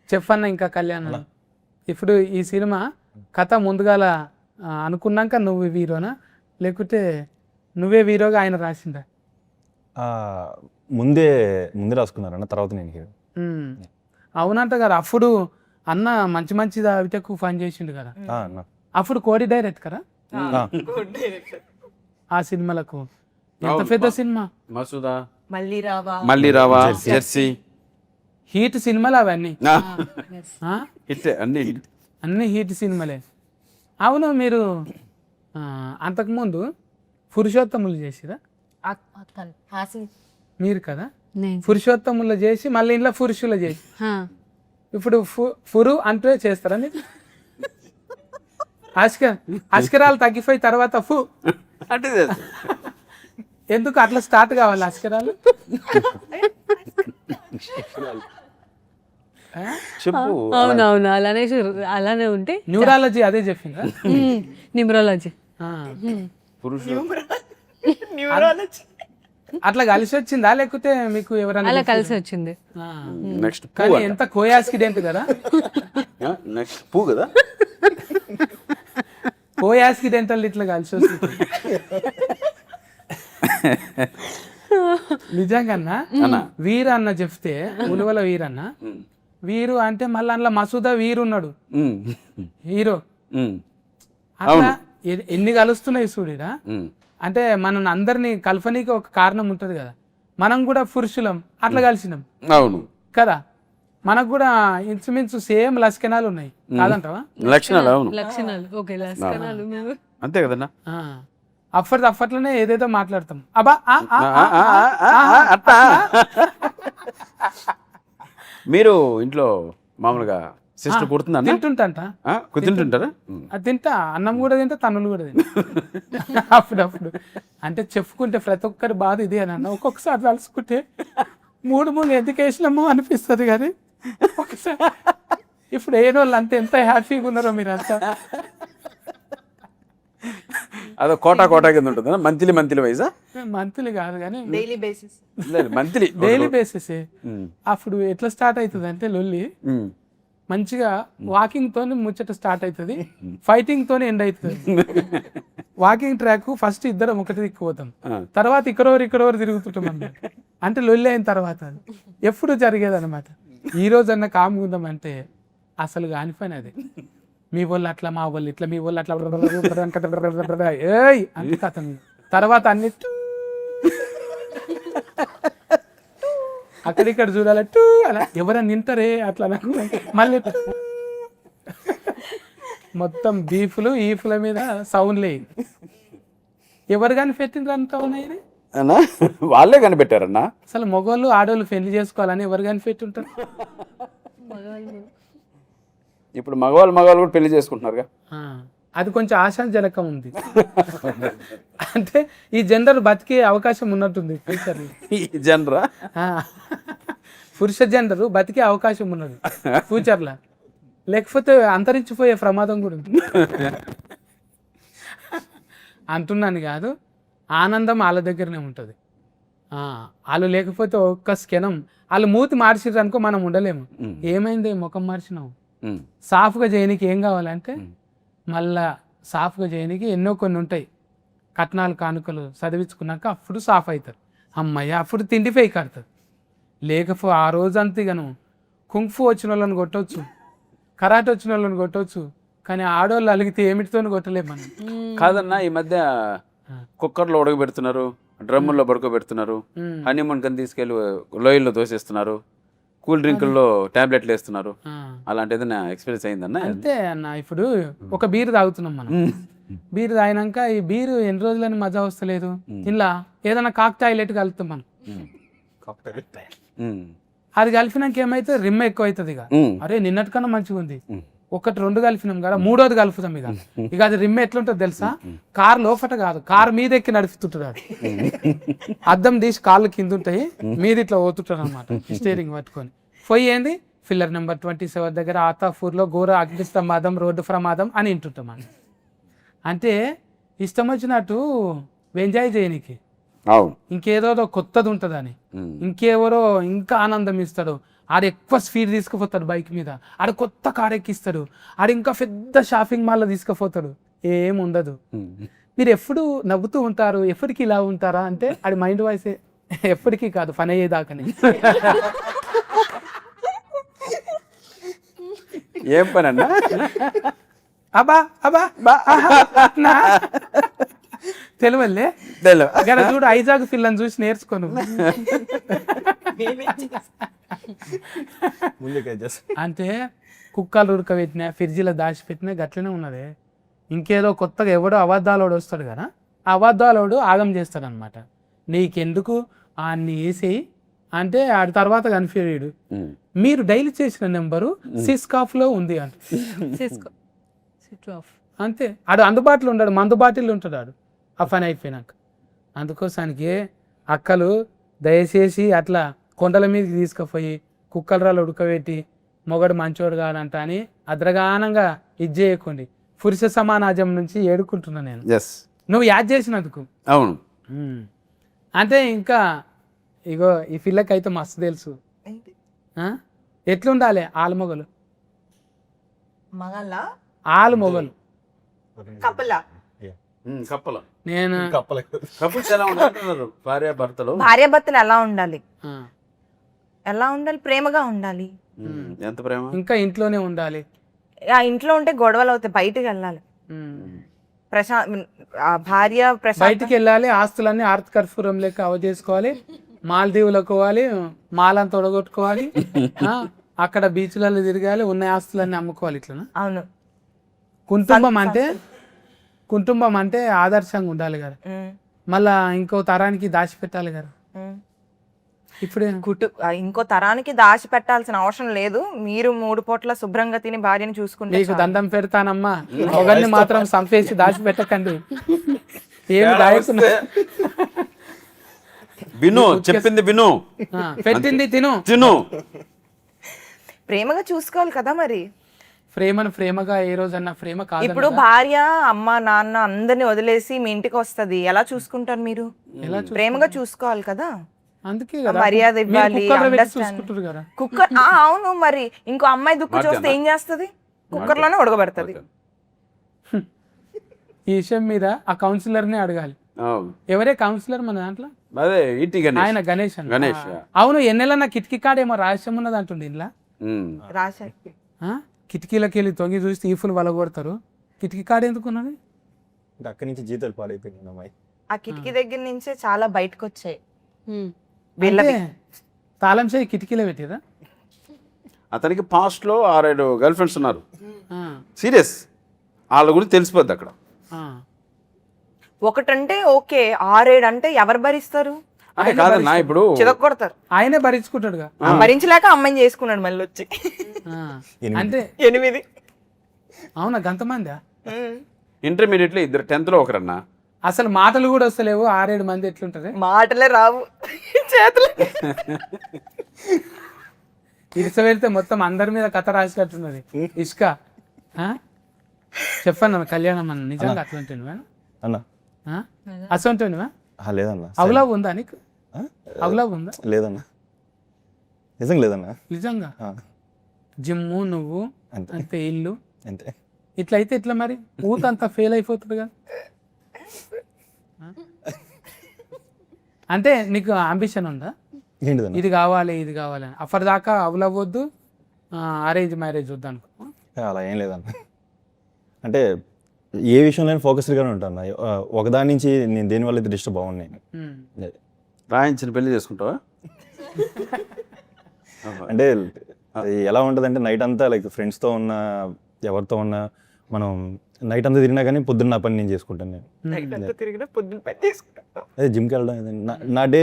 Speaker 1: చెప్పన్నా ఇంకా కళ్యాణ్, ఇప్పుడు ఈ సినిమా కథ ముందుగాల అనుకున్నాక నువ్వు హీరోనా లేకుంటే నువ్వే హీరోగా ఆయన రాసిందా?
Speaker 4: ముందే రాసుకున్నారన్న, తర్వాత నేను హీరో.
Speaker 1: అవునంట కదా, అప్పుడు అన్న మంచి మంచి దావితకు పని చేసిండు కదా,
Speaker 4: అన్న
Speaker 1: అప్పుడు కోడి డైరెక్ట్ కదా ఆ సినిమాలకు. ఎంత పెద్ద సినిమా,
Speaker 3: మసూదా,
Speaker 5: మళ్ళీ
Speaker 3: రావా, జెర్సీ,
Speaker 1: హీట్ సినిమాలు అవన్నీ. ఆ?
Speaker 3: హిట్ అన్ని.
Speaker 1: అన్ని హీట్ సినిమాలే. అవును, మీరు అంతకుముందు పురుషోత్తములు చేసిరా మీరు కదా,
Speaker 6: నేను
Speaker 1: పురుషోత్తములు చేసి మళ్ళీ ఇంట్లో పురుషులు చేసి
Speaker 6: హా.
Speaker 1: ఇప్పుడు ఫురు అంటే చేస్తారా మీరు? అస్కరాలు తగ్గిపోయి తర్వాత ఫు
Speaker 3: అంటే
Speaker 1: ఎందుకు అట్లా స్టార్ట్ కావాలి అస్కరాలు?
Speaker 3: చెప్పు.
Speaker 6: అవునవును, అలానే ఉంటే
Speaker 1: న్యూరాలజీ అదే చెప్పిందా?
Speaker 6: న్యూమరాలజీ.
Speaker 3: పురుషుడు
Speaker 1: అట్లా కలిసి వచ్చిందా లేకపోతే మీకు ఎవరైనా
Speaker 6: అలా కలిసి వచ్చింది.
Speaker 1: ఆ.
Speaker 3: నెక్స్ట్
Speaker 1: కానీ ఎంత కోయాస్కిడెంట్ కదా,
Speaker 3: నెక్స్ట్ పూ కదా.
Speaker 1: కోయాస్కిడెంటల్ ఇట్లా కలిసి వస్తుంది నిజంగా. వీరు అన్న చెప్తే ఉలువల వీరన్న, వీరు అంటే మళ్ళీ అందులో మసూదా వీరు ఉన్నాడు హీరో. అట్లా ఎన్ని కలుస్తున్నాయి చూడిరా. అంటే మనం అందరినీ కల్పనీకి ఒక కారణం ఉంటది కదా, మనం కూడా పురుషులం అట్లా కలిసినాం.
Speaker 3: అవును
Speaker 1: కదా, మనకు కూడా ఇంచుమించు సేమ్ లక్షణాలు ఉన్నాయి కాదంటావా?
Speaker 3: లక్షణాలు. అవును
Speaker 6: లక్షణాలు ఓకే, లక్షణాలు మేము
Speaker 3: అంతే కదన్నా.
Speaker 1: అప్పట్లోనే ఏదేదో మాట్లాడతాం. అబ్బా
Speaker 3: అట్టా. మీరు ఇంట్లో మామూలుగా సిస్టర్ కుడుతుందా?
Speaker 1: తింటుంటంట,
Speaker 3: కుదుంటుంటారా?
Speaker 1: అది తింటా, అన్నం కూడా తింటా, తన్నులు కూడా తింటా అప్పుడప్పుడు. అంటే చెప్పుకుంటే ప్రతి ఒక్కరి బాధ ఇది అని అన్న, ఒక్కొక్కసారి తలుసుకుంటే మూడు ఎందుకు వేసినాము అనిపిస్తుంది. కానీ ఒకసారి ఇప్పుడు ఏ వాళ్ళు అంతా ఎంత హ్యాపీగా ఉన్నారో మీరంతా.
Speaker 3: అదో కోటా కింద ఉంటుందా? మంత్లీ వైజా?
Speaker 1: మంత్లీ కాదు కానీ
Speaker 5: daily basis.
Speaker 3: Monthly
Speaker 1: daily basis. అప్పుడు ఎట్లా స్టార్ట్ అవుతుంది అంటే లొల్లి మంచిగా వాకింగ్ తోని ముచ్చట స్టార్ట్ అవుతుంది, ఫైటింగ్ తోని ఎండ్ అవుతుంది. వాకింగ్ ట్రాక్ ఫస్ట్ ఇద్దరం ఒకటి దిక్కుపోతాం, తర్వాత ఇక్కడోరు తిరుగుతుంటాం అన్నమాట. అంటే లొల్లి అయిన తర్వాత ఎప్పుడు జరిగేది అనమాట. ఈ రోజన్నా కాముకుందాం అంటే అసలు కాని పని అది. మీ వాళ్ళు అట్లా, మా వాళ్ళు ఇట్లా, మీ వాళ్ళు అట్లా ఏయ్ అంటే కథం. తర్వాత అన్ని అక్కడిక్కడ చూడాలి టూ అలా, ఎవరైనా నింటారే అట్లా మళ్ళీ మొత్తం బీఫ్లు ఈఫ్ల మీద సౌండ్లే. ఎవరు కానీ పెట్టిండ్రు అంతా ఉన్నాయి.
Speaker 3: అన్నా వాళ్ళే కనిపెట్టారన్నా.
Speaker 1: అసలు మగవాళ్ళు ఆడవాళ్ళు పెళ్లి చేసుకోవాలని ఎవరు కానీ పెట్టుంటారు?
Speaker 3: ఇప్పుడు మగవాళ్ళు కూడా పెళ్లి చేసుకుంటున్నారుగా.
Speaker 1: అది కొంచెం ఆశాజనకం ఉంది. అంటే ఈ జెండర్ బతికే అవకాశం ఉన్నట్టుంది ఫ్యూచర్లో.
Speaker 3: ఈ జనరా
Speaker 1: పురుష జెండర్ బతికే అవకాశం ఉన్నది ఫ్యూచర్లో, లేకపోతే అంతరించిపోయే ప్రమాదం కూడా ఉంది. అంటున్నాను కాదు, ఆనందం వాళ్ళ దగ్గరనే ఉంటుంది. వాళ్ళు లేకపోతే ఒక్క క్షణం వాళ్ళు మూతి మార్చిర్రు అనుకో మనం ఉండలేము. ఏమైంది ముఖం మార్చినావు, సాఫ్గా చేయనికి ఏం కావాలంటే మళ్ళా సాఫ్గా చేయడానికి ఎన్నో కొన్ని ఉంటాయి. కట్నాలు కానుకలు చదివించుకున్నాక అప్పుడు సాఫ్ అవుతారు. అమ్మయ్య అప్పుడు తిండిపోయి కడతారు. లేకపోతే ఆ రోజంతా ఇకను కుంఫు వచ్చిన వాళ్ళని కొట్టవచ్చు, కరాటే వచ్చిన వాళ్ళని కొట్టవచ్చు, కానీ ఆడవాళ్ళు అలిగితే ఏమిటితో కొట్టలేము మనం.
Speaker 3: కాదన్నా ఈ మధ్య కుక్కర్లో ఉడకబెడుతున్నారు, డ్రమ్ముల్లో పడుకోబెడుతున్నారు, హనీమూన్ కని తీసుకెళ్ళి లోయల్లో దోసేస్తున్నారు, కూల్ డ్రింకుల్లో టాబ్లెట్లు వేస్తున్నారు. అలాంటి ఏదైనా ఎక్స్పీరియన్స్ అయిందన్న?
Speaker 1: అంతే అన్న. ఇప్పుడు ఒక బీరు తాగుతున్నాం మనం, బీరు తాగినాక ఈ బీరు ఎన్ని రోజులని మజా వస్తలేదు, ఇలా ఏదైనా కాక్టైల్ కలుపుతాం మనం. అది కలిపినాక ఏమైతే రిమ్ ఎక్కువ అవుతుంది. ఇక అరే నిన్నటికన్నా మంచిగా ఉంది, ఒకటి రెండు కలిపినాం కదా, మూడోది కలుపుతాం. ఇక అది రిమ్ ఎట్లుంటుంది తెలుసా? కార్ లోపట కాదు, కార్ మీద ఎక్కి నడుపుతుంటాడు. అద్దం తీసి కాళ్ళు కింద ఉంటాయి, మీద ఇట్లా పోతుంటాడు అనమాట స్టీరింగ్ పట్టుకొని. పోయి ఏంది ఫిల్లర్ నెంబర్ 27 దగ్గర ఆతాపూర్లో ఘోర అగ్ని ప్రమాదం, రోడ్డు ప్రమాదం అని వింటుంటాం అని. అంటే ఇష్టం వచ్చినట్టు ఎంజాయ్ చేయనికి ఇంకేదో కొత్తది ఉంటుందని, ఇంకెవరో ఇంకా ఆనందం ఇస్తాడు. ఆడు ఎక్కువ స్పీడ్ తీసుకుపోతాడు బైక్ మీద, ఆడు కొత్త కార్ ఎక్కిస్తాడు, ఆడు ఇంకా పెద్ద షాపింగ్ మాల్లో తీసుకుపోతాడు. ఏం ఉండదు. మీరు ఎప్పుడు నవ్వుతూ ఉంటారు, ఎప్పటికీ ఇలా ఉంటారా అంటే ఆడి మైండ్ వాయిసే. ఎప్పటికీ కాదు, పని అయ్యేదాకానే.
Speaker 3: ఏం పని అన్నా?
Speaker 1: అబ్బా అబ్బా తెలివల్లే
Speaker 3: తెలు
Speaker 1: ఇక్కడ చూడు ఐజాగ్ ఫిల్లని చూసి నేర్చుకోను.
Speaker 4: ముందుకే జస్ట్
Speaker 1: అంటే కుక్కలు ఉడకబెట్టినా ఫ్రిడ్జ్లో దాచిపెట్టినా గట్లనే ఉన్నది. ఇంకేదో కొత్తగా ఎవడో అబద్ధాలోడు వస్తాడు కదా, ఆ అబద్ధాలోడు ఆగం చేస్తాడు అనమాట. నీకెందుకు అన్ని వేసేయి అంటే ఆడి తర్వాత కనిపించాడు. మీరు డైలీ చేసిన నెంబరు సిస్కాఫ్లో ఉంది అంటే
Speaker 6: చేసుకో స్విచ్ ఆఫ్.
Speaker 1: అంతే. ఆడు అందుబాటులో ఉంటాడు, మందు బాటిల్లో ఉంటాడు ఆడు ఆ పని అయిపోయినాక. అందుకోసానికి అక్కలు దయచేసి అట్లా కొండల మీదకి తీసుకుపోయి కుక్కల రాళ్ళు ఉడకబెట్టి మొగడు మంచోడు కాదంట అని అద్రగానంగా ఇది చేయకండి. పురుష సమానాజం నుంచి ఏడుకుంటున్నా నేను,
Speaker 3: ఎస్
Speaker 1: నువ్వు యాడ్ చేసినందుకు.
Speaker 3: అవును.
Speaker 1: అంటే ఇంకా ఇగో ఈ పిల్లకైతే మస్తు తెలుసు ఎట్లుండాలి ఆలు మొగలు.
Speaker 5: మగళ్ళ
Speaker 1: ఆలు మొగలు
Speaker 5: కప్పలా
Speaker 3: కప్పలు
Speaker 1: నేను
Speaker 3: కపుల్స్ ఎలా ఉంటారు? భార్యాభర్తలు
Speaker 5: భార్యాభర్తలు ఎలా ఉండాలి?
Speaker 1: ఆ,
Speaker 5: ఎలా ఉండాలి? ప్రేమగా ఉండాలి.
Speaker 3: ఎంత ప్రేమ.
Speaker 1: ఇంకా ఇంట్లోనే ఉండాలి.
Speaker 5: ఆ ఇంట్లో ఉంటే గొడవలు అవుతాయి, బయటికి వెళ్ళాలి. భార్య
Speaker 1: బయటికి వెళ్ళాలి, ఆస్తులన్నీ ఆర్త్ కర్పూరం లెక్క అవజేసుకోవాలి, మాల్దీవులకు పోవాలి, మాలను తొడగొట్టుకోవాలి, అక్కడ బీచ్లలో తిరగాలి, ఉన్న ఆస్తులన్నీ అమ్ముకోవాలి. ఇట్లా
Speaker 5: అవును.
Speaker 1: కుటుంబం అంటే ఆదర్శంగా ఉండాలి కదా, మళ్ళా ఇంకో తరానికి దాచిపెట్టాలి కదా. ఇప్పుడే
Speaker 5: ఇంకో తరానికి దాచి పెట్టాల్సిన అవసరం లేదు. మీరు 3 పూట్ల శుభ్రంగా తిని భార్యని చూసుకుంటే
Speaker 1: నీకు దండం పెడతానమ్మా, ఒకరిని మాత్రం సంపేసి దాచిపెట్టకండి. ఏమి దాయకున్నా
Speaker 3: విను, చెప్పింది విను,
Speaker 1: పెట్టింది తిను.
Speaker 5: ప్రేమగా చూసుకోవాలి కదా మరి.
Speaker 1: ప్రేమను ప్రేమగా ఏ రోజన్నా ప్రేమ కాదు.
Speaker 5: ఇప్పుడు భార్య అమ్మ నాన్న అందరిని వదిలేసి మీ ఇంటికి వస్తది, ఎలా చూసుకుంటారు మీరు? ప్రేమగా చూసుకోవాలి కదా.
Speaker 1: అందుకే కదా
Speaker 5: మర్యాద ఇవ్వాలి.
Speaker 1: చూసుకుంటారు కదా
Speaker 5: కుక్కర్ అవును. మరి ఇంకో అమ్మాయి దుక్కు చూస్తే ఏం చేస్తది? కుక్కర్ లోనే ఉడకబెడతది.
Speaker 1: ఈ విషయం మీద ఆ కౌన్సిలర్నే అడగాలి. ఎవరే కౌన్సిలర్ మన దాంట్లో?
Speaker 3: అదే ఈటి గణేష్.
Speaker 1: ఆయన గణేష్ అన్న.
Speaker 3: గణేష్.
Speaker 1: అవును, ఎన్నెలన్నా కిటికీ కాడేమో రహస్యం ఉన్నది అంటుండే ఇంట్లో.
Speaker 5: రాశా
Speaker 1: కిటికీలకి వెళ్ళి తొంగి చూసి ఈఫులు వలగొడతారు. కిటికీ కాడ ఎందుకు ఉన్నది?
Speaker 4: అక్కడి నుంచి జీతాలు పాడైపోయింది అమ్మాయి.
Speaker 5: ఆ కిటికీ దగ్గర నుంచే చాలా బయటకు వచ్చాయి.
Speaker 1: అంటే తాళం చేయి కిటికీలో పెట్టిరా.
Speaker 3: అతనికి పాస్ట్ లో 6-7 గర్ల్ ఫ్రెండ్స్ ఉన్నారు. సీరియస్, వాళ్ళ గురించి తెలిసిపోద్ది అక్కడ.
Speaker 5: ఒకటంటే ఓకే, 6-7 అంటే ఎవరు భరిస్తారు?
Speaker 3: అంటే కాదన్నా, ఇప్పుడు
Speaker 5: చిదకొడతారు.
Speaker 1: ఆయనే భరించుకుంటాడుగా.
Speaker 5: భరించలేక అమ్మాయిని చేసుకున్నాడు మళ్ళీ వచ్చి.
Speaker 1: అంటే
Speaker 5: 8.
Speaker 1: అవునా, గంతమంది?
Speaker 3: ఇంటర్మీడియట్ లో 2 10th లో ఒకరన్నా.
Speaker 1: అసలు మాటలు కూడా వస్తలేవు. 6-7 మంది ఎట్లుంటారు?
Speaker 5: మాటలే రావు, చేతులు.
Speaker 1: ఇసుక వెళ్తే మొత్తం అందరి మీద కథ రాసినట్టున్నది. ఇసుక చెప్పాను కళ్యాణం అన్న, నిజంగా అట్లుంటాను
Speaker 4: అన్నా
Speaker 1: అసంటున్నావా?
Speaker 4: లేదన్నా.
Speaker 1: అవలాబ్ ఉందా నీకు? అవలాబ్ ఉందా?
Speaker 4: లేదన్నా, నిజంగా లేదన్నా.
Speaker 1: నిజంగా జిమ్ము నువ్వు అంతే, ఇల్లు
Speaker 4: అంతే.
Speaker 1: ఇట్లా అయితే ఇట్లా మరి ఊతంతా ఫెయిల్ అయిపోతుంది కదా. అంటే నీకు అంబిషన్ ఉందా?
Speaker 4: ఏంటిదన్నా?
Speaker 1: ఇది కావాలి ఇది కావాలి అని. అప్పటిదాకా అవలవద్దు, అరేంజ్ మ్యారేజ్ వద్దు అనుకో.
Speaker 4: అలా ఏం లేదన్నా. అంటే ఏ విషయంలో ఫోకస్డ్గానే ఉంటాను. ఒకదాని నుంచి నేను దేనివల్ల అయితే డిస్టర్బ్ బాగున్నాయి.
Speaker 3: రాయించిన పెళ్లి చేసుకుంటావా?
Speaker 4: అంటే ఎలా ఉంటుంది అంటే నైట్ అంతా లైక్ ఫ్రెండ్స్తో ఉన్నా ఎవరితో ఉన్నా మనం నైట్ అంతా తిరిగినా కానీ పొద్దున్న నా పని నేను చేసుకుంటాను. నేను అదే జిమ్కి వెళ్ళడం నా డే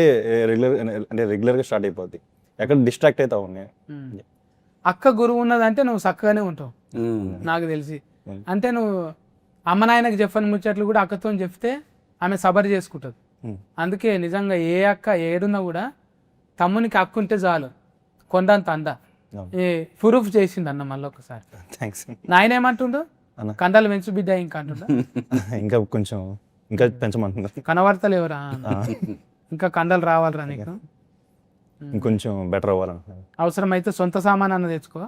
Speaker 4: రెగ్యులర్గా స్టార్ట్ అయిపోద్ది. ఎక్కడ డిస్ట్రాక్ట్ అవుతా ఉన్నాయి.
Speaker 1: అక్క గురువు ఉన్నదంటే నువ్వు చక్కగానే ఉంటావు నాకు తెలిసి. అంటే నువ్వు అమ్మ నాయనకి చెప్పని ముచ్చట్లు కూడా అక్కతో చెప్తే ఆమె సబర్ చేసుకుంటుంది. అందుకే నిజంగా ఏ అక్క ఏడున్నా కూడా తమ్మునికి అక్క ఉంటే చాలు కొండంత అంద. ప్రూఫ్ చేసింది అన్న మళ్ళీ ఒకసారి.
Speaker 4: థ్యాంక్స్.
Speaker 1: నాయన ఏమంటుండో కందాలు పెంచు బిడ్డ ఇంకా అంటుండ.
Speaker 4: ఇంకా కొంచెం ఇంకా పెంచమంటుందా?
Speaker 1: కనబడతలేవురా, ఇంకా కందాలు రావాలరా నీకు,
Speaker 4: ఇంకొంచెం బెటర్ అవ్వాలంటున్నాను.
Speaker 1: అవసరమైతే సొంత సామాన్ అన్న తెచ్చుకో,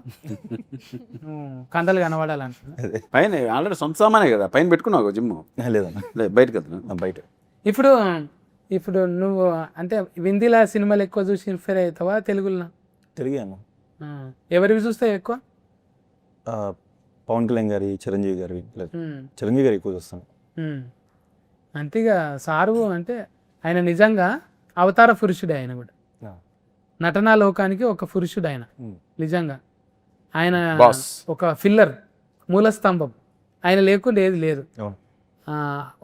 Speaker 1: కందాలు కనబడాలంటున్నా.
Speaker 3: పైన ఆల్రెడీ సొంత సామానే కదా, పైన పెట్టుకున్నావు జిమ్?
Speaker 4: లేదన్నా,
Speaker 3: బయట కదా.
Speaker 4: బయట.
Speaker 1: ఇప్పుడు నువ్వు అంటే హిందీలో సినిమాలు ఎక్కువ చూసి ఇన్స్పైర్ అవుతావా తెలుగులో?
Speaker 4: తెలుగు అన్న.
Speaker 1: ఎవరివి చూస్తావు ఎక్కువ?
Speaker 4: పవన్ కళ్యాణ్ గారి, చిరంజీవి గారి, లేదు
Speaker 1: ఉమ్,
Speaker 4: చిరంజీవి గారు ఎక్కువ చూస్తాను.
Speaker 1: ఉమ్. అంతేగా సారు అంటే ఆయన నిజంగా అవతార పురుషుడే. ఆయన కూడా
Speaker 4: ఆ.
Speaker 1: నటనా లోకానికి ఒక పురుషుడు ఆయన.
Speaker 4: ఉమ్.
Speaker 1: నిజంగా ఆయన
Speaker 3: బాస్.
Speaker 1: ఒక ఫిల్లర్, మూల స్తంభం. ఆయన లేకుండా ఏది లేదు.
Speaker 4: అవును.